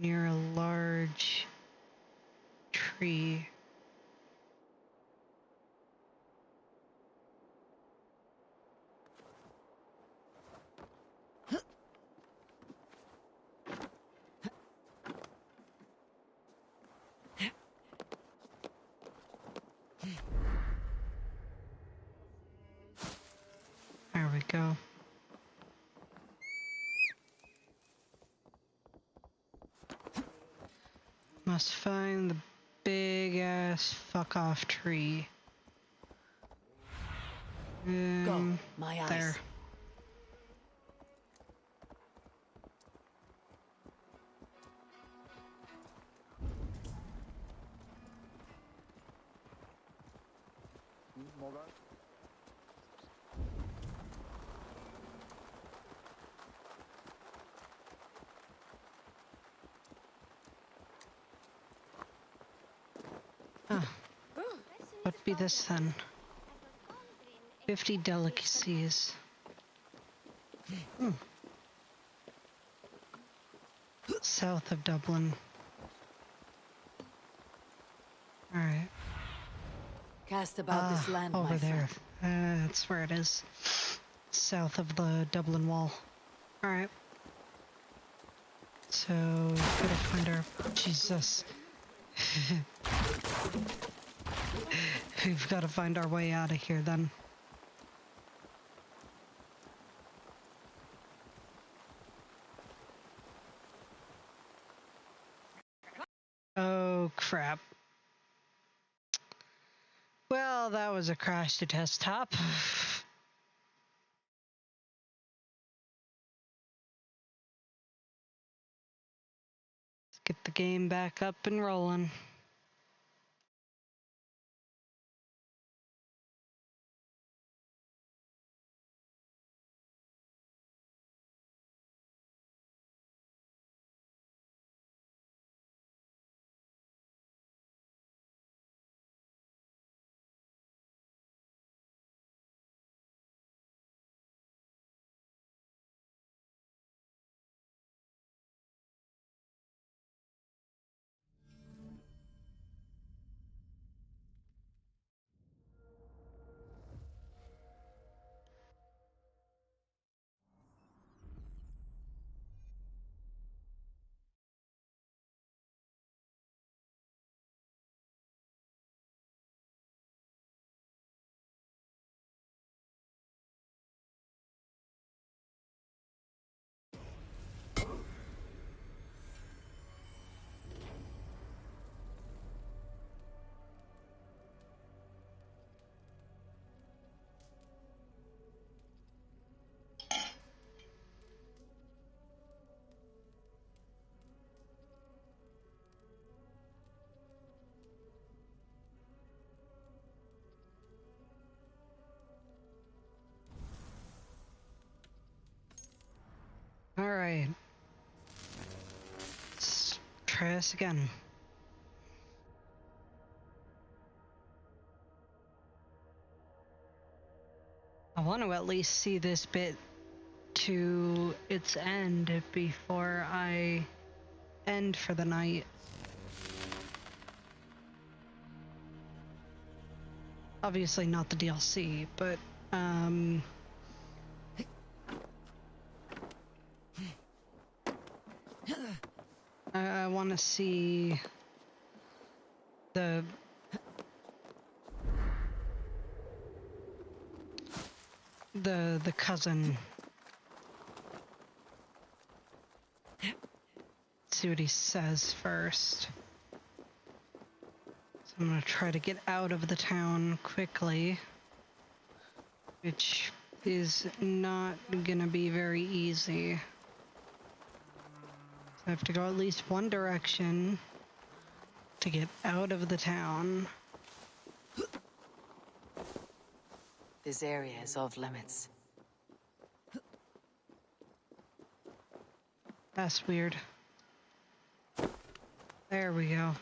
near a large tree. There we go. Must find the big ass fuck off tree. Go, my eyes. There. Ah, what be this then? 50 delicacies. Hmm. South of Dublin. Alright. Cast about this land, over my there. friend. That's where it is. South of the Dublin Wall. Alright. So, gotta find our... Jesus. We've gotta find our way out of here then. Oh, crap. Well, that was a crash to desktop. Let's get the game back up and rolling. Alright. Let's try this again. I want to at least see this bit to its end before I end for the night. Obviously not the DLC, but want to see the cousin. See what he says first. So I'm gonna try to get out of the town quickly, which is not gonna be very easy. So I have to go at least one direction to get out of the town. This area is off limits. That's weird. There we go.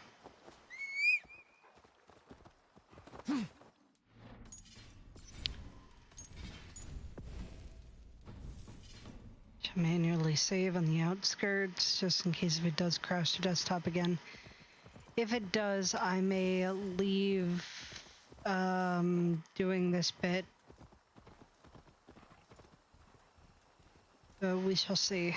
To manually save on the outskirts, just in case if it does crash the desktop again. If it does, I may leave doing this bit. But we shall see.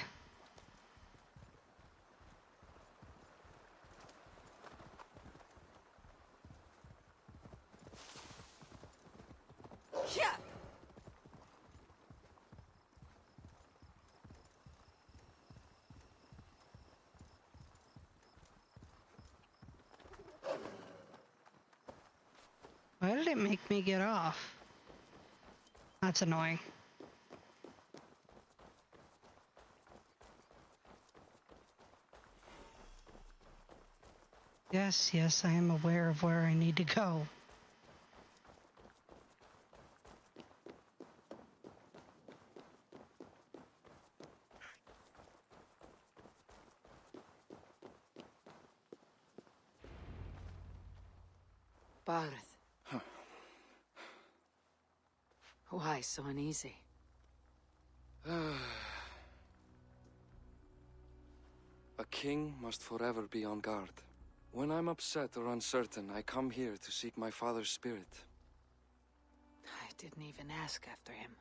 Why did it make me get off? That's annoying. Yes, I am aware of where I need to go. Barth. Why so uneasy? A king must forever be on guard. When I'm upset or uncertain, I come here to seek my father's spirit. I didn't even ask after him.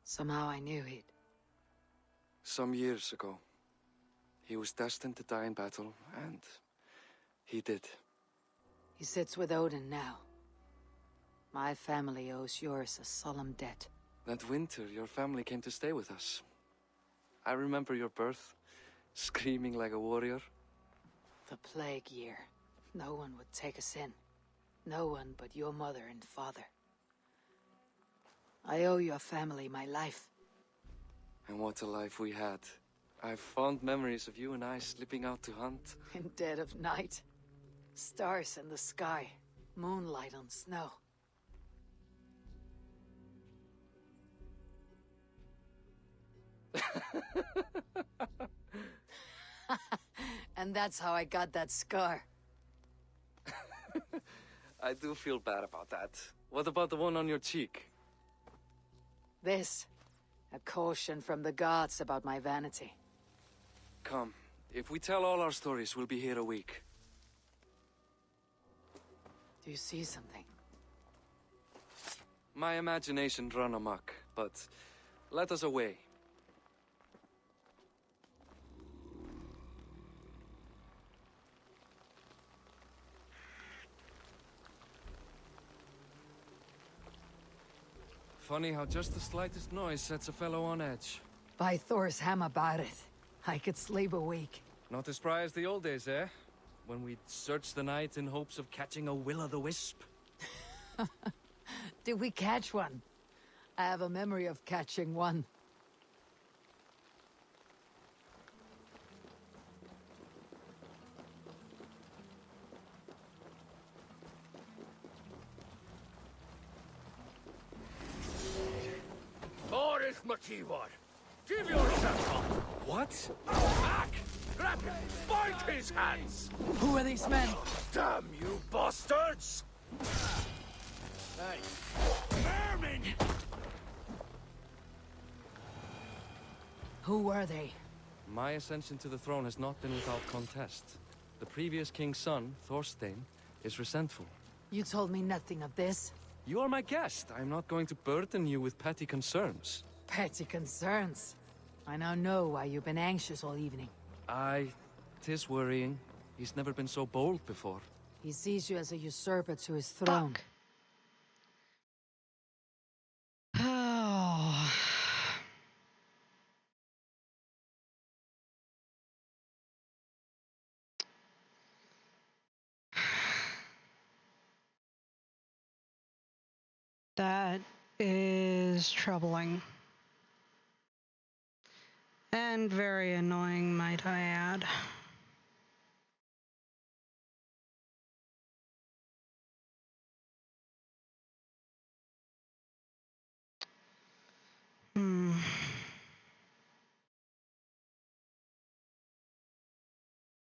Somehow I knew he'd... Some years ago, he was destined to die in battle, and he did. He sits with Odin now. My family owes yours a solemn debt. That winter, your family came to stay with us. I remember your birth, screaming like a warrior. The plague year. No one would take us in. No one but your mother and father. I owe your family my life. And what a life we had. I have fond memories of you and I slipping out to hunt. In dead of night. Stars in the sky. Moonlight on snow. And that's how I got that scar. I do feel bad about that. What about the one on your cheek? This. A caution from the gods about my vanity. Come, if we tell all our stories, we'll be here a week. Do you see something? My imagination run amok, but let us away. Funny how just the slightest noise sets a fellow on edge. By Thor's hammer, Barith. I could sleep a week. Not as spry as the old days, eh? When we'd search the night in hopes of catching a will-o'-the-wisp. Did we catch one? I have a memory of catching one. Boris Makivor, give yourself up! What? Back! Grab him! Bind his hands! Who are these men? Damn you bastards! Hey, vermin! Who were they? My ascension to the throne has not been without contest. The previous king's son, Thorstein, is resentful. You told me nothing of this. You are my guest. I am not going to burden you with petty concerns. Petty concerns? I now know why you've been anxious all evening. I 'Tis worrying. He's never been so bold before. He sees you as a usurper to his throne. Oh. That is troubling. And very annoying, might I add.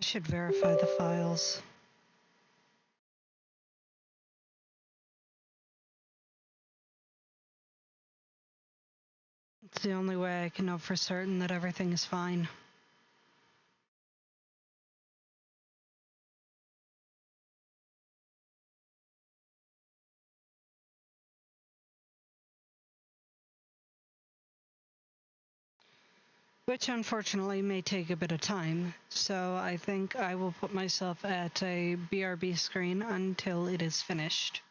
I should verify the files. It's the only way I can know for certain that everything is fine. Which unfortunately may take a bit of time, so I think I will put myself at a BRB screen until it is finished.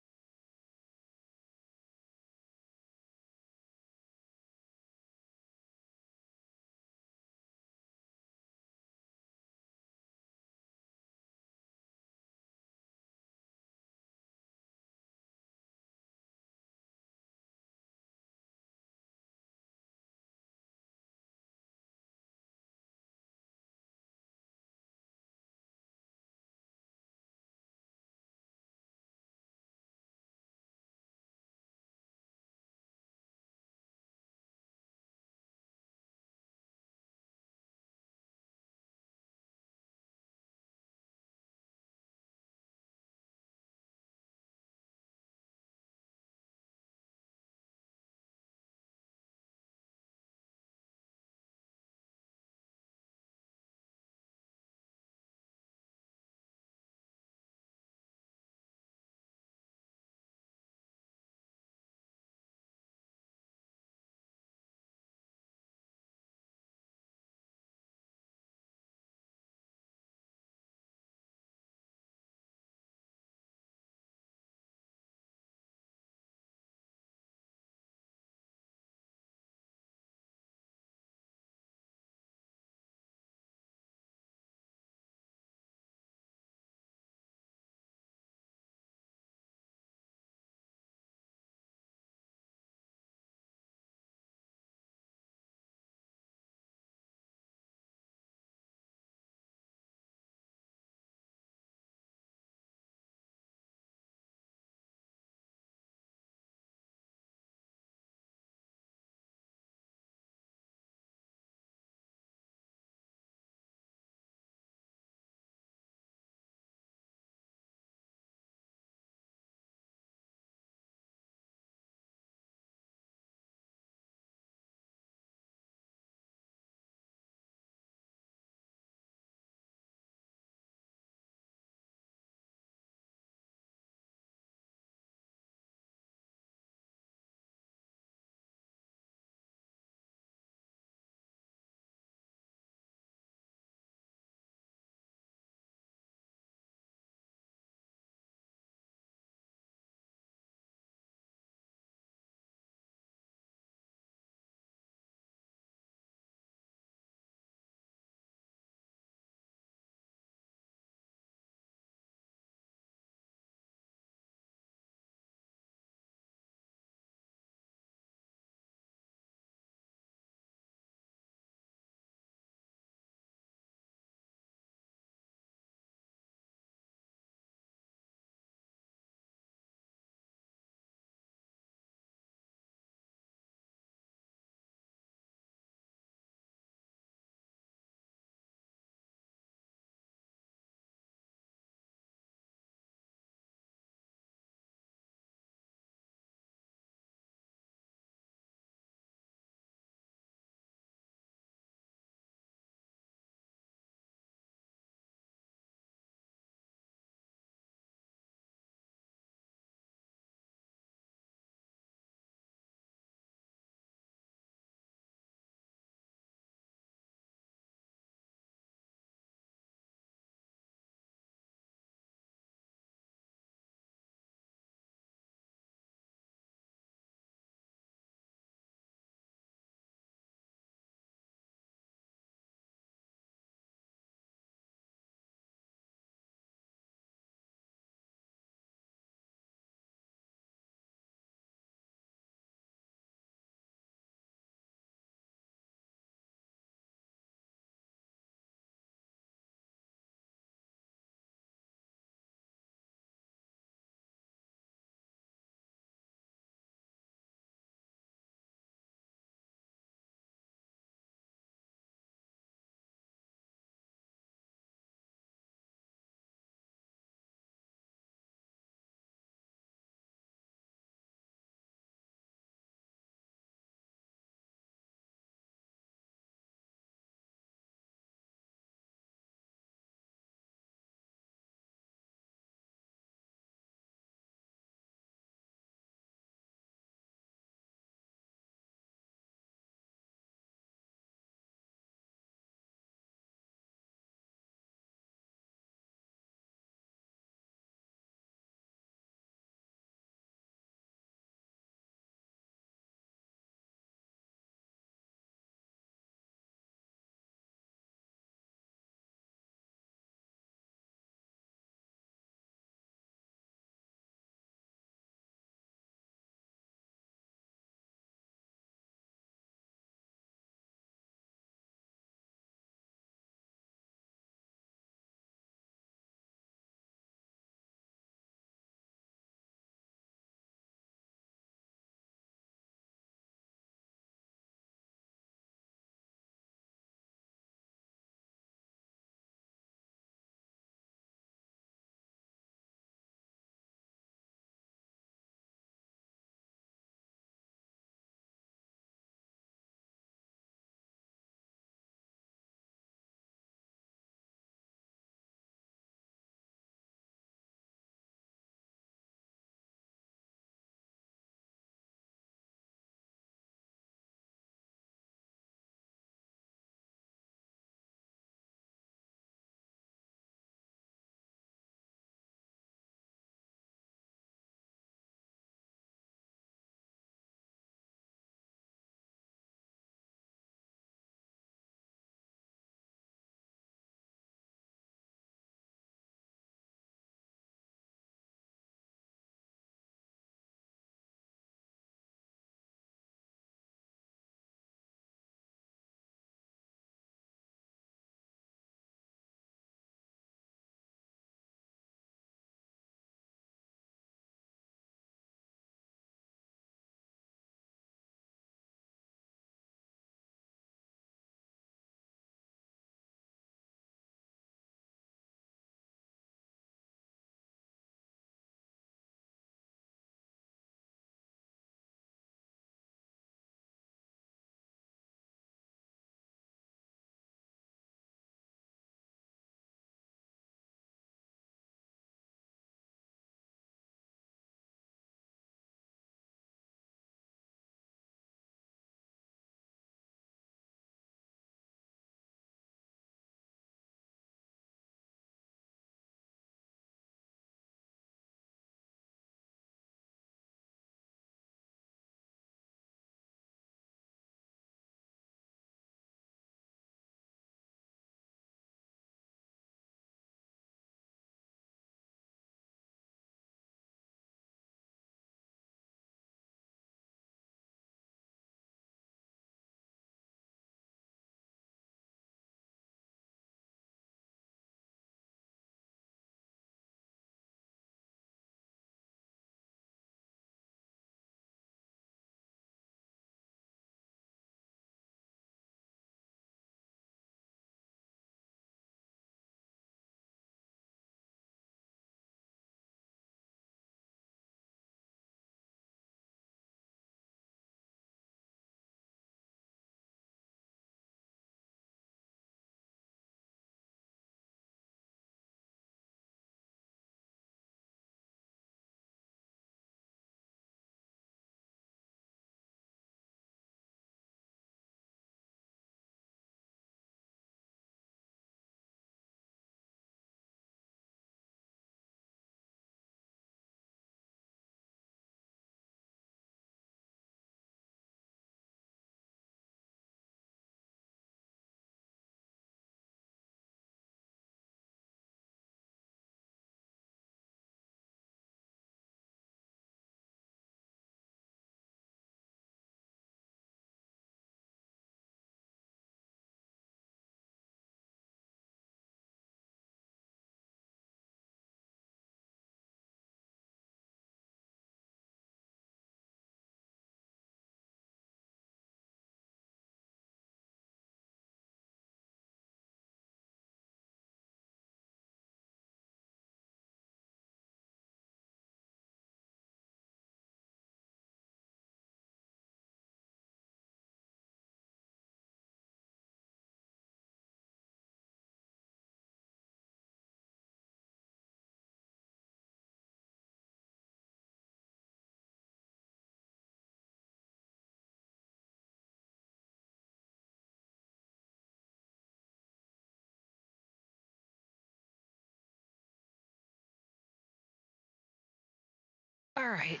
Alright,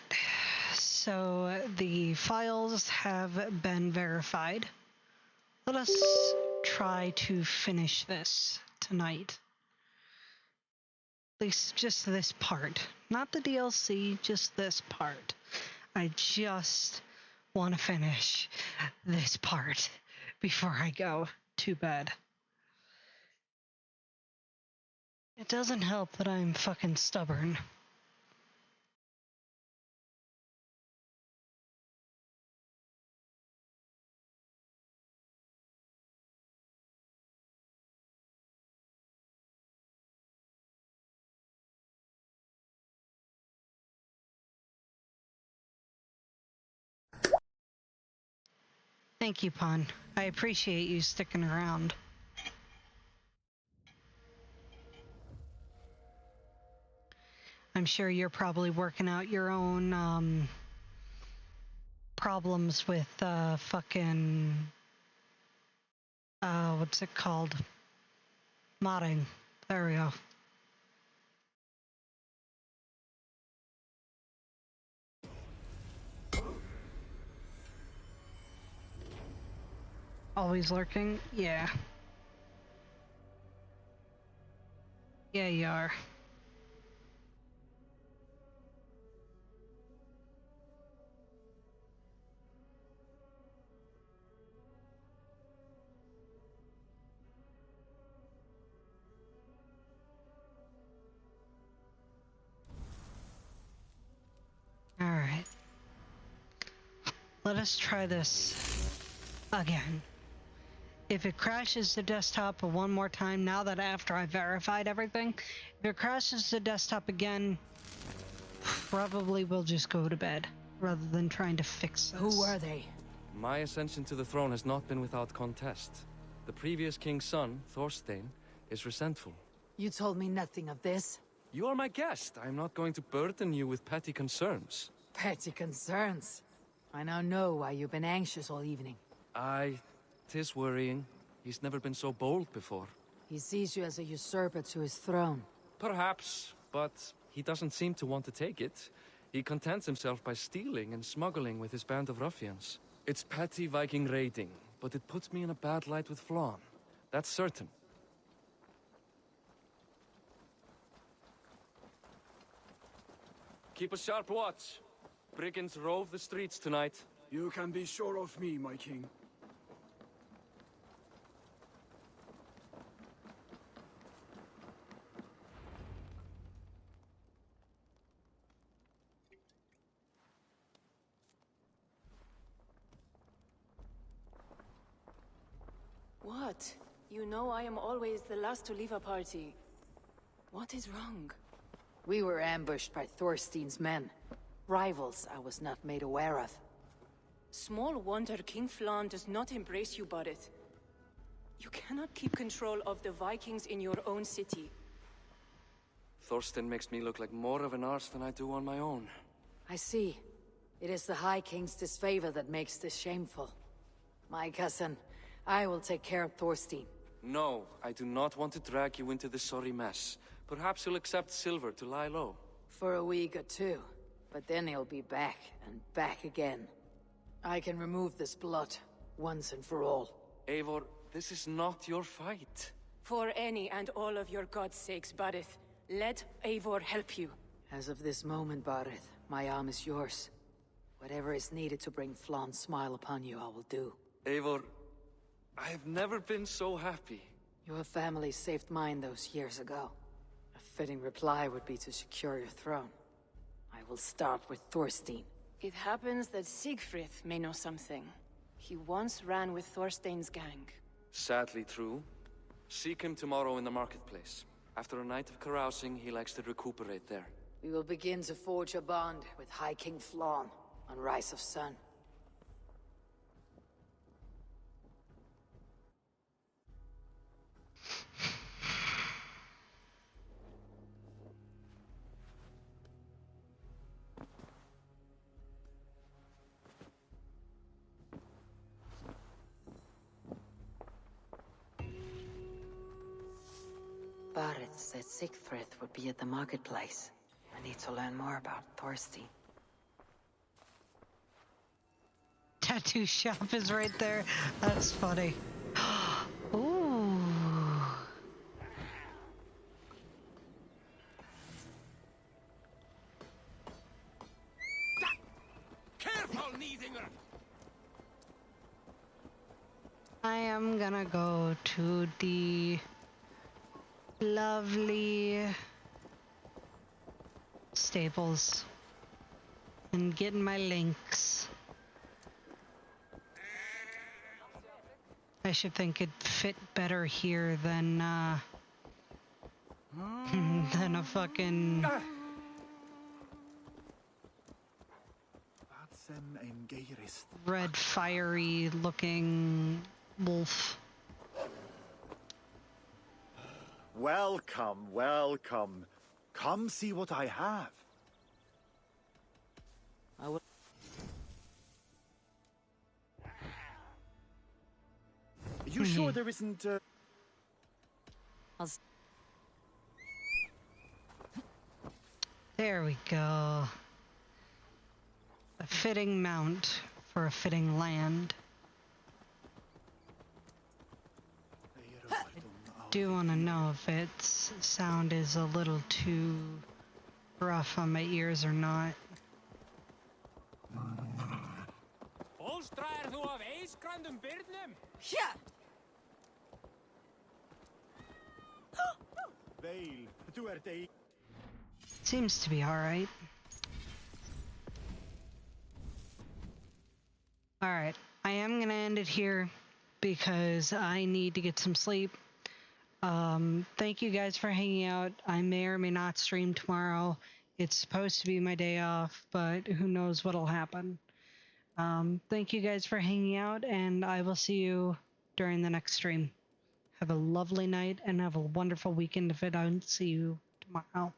so the files have been verified. Let us try to finish this tonight. At least just this part. Not the DLC, just this part. I just want to finish this part before I go to bed. It doesn't help that I'm fucking stubborn. Thank you, Pon. I appreciate you sticking around. I'm sure you're probably working out your own problems with fucking what's it called? Modding. There we go. Always lurking? Yeah. Yeah, you are. Alright. Let us try this again. If it crashes the desktop one more time, now that after I verified everything, if it crashes the desktop again, probably we'll just go to bed, rather than trying to fix this. Who are they? My ascension to the throne has not been without contest. The previous king's son, Thorstein, is resentful. You told me nothing of this. You are my guest. I am not going to burden you with petty concerns. Petty concerns? I now know why you've been anxious all evening. Tis worrying. He's never been so bold before. He sees you as a usurper to his throne. Perhaps, but he doesn't seem to want to take it. He contents himself by stealing and smuggling with his band of ruffians. It's petty Viking raiding, but it puts me in a bad light with Flann. That's certain. Keep a sharp watch. Brigands rove the streets tonight. You can be sure of me, my king. What? You know I am always the last to leave a party. What is wrong? We were ambushed by Thorstein's men. Rivals I was not made aware of. Small wonder King Flann does not embrace you, Barret. You cannot keep control of the Vikings in your own city. Thorstein makes me look like more of an arse than I do on my own. I see. It is the High King's disfavor that makes this shameful. My cousin, I will take care of Thorstein. No, I do not want to drag you into this sorry mess. Perhaps you'll accept silver to lie low. For a week or two. But then he'll be back, and back again. I can remove this blot, once and for all. Eivor, this is not your fight. For any and all of your god's sakes, Barret, let Eivor help you. As of this moment, Barret, my arm is yours. Whatever is needed to bring Flann's smile upon you, I will do. Eivor, I have never been so happy. Your family saved mine those years ago. A fitting reply would be to secure your throne. I will start with Thorstein. It happens that Siegfried may know something. He once ran with Thorstein's gang. Sadly true. Seek him tomorrow in the marketplace. After a night of carousing, he likes to recuperate there. We will begin to forge a bond with High King Flann on Rise of Sun. Barret said Siegfried would be at the marketplace. I need to learn more about Thorstein. tattoo shop is right there. That's funny. Ooh. Careful, Neithinger! I am gonna go to the lovely stables and get my links. I should think it'd fit better here than than a fucking red fiery looking wolf. Welcome, welcome. Come see what I have. I will. You sure there isn't There we go. A fitting mount for a fitting land. Do want to know if its sound is a little too rough on my ears or not. Yeah. Seems to be alright. Alright, I am gonna end it here because I need to get some sleep. Thank you guys for hanging out. I may or may not stream tomorrow. It's supposed to be my day off, but who knows what'll happen. Thank you guys for hanging out, and I will see you during the next stream. Have a lovely night and have a wonderful weekend if I don't see you tomorrow.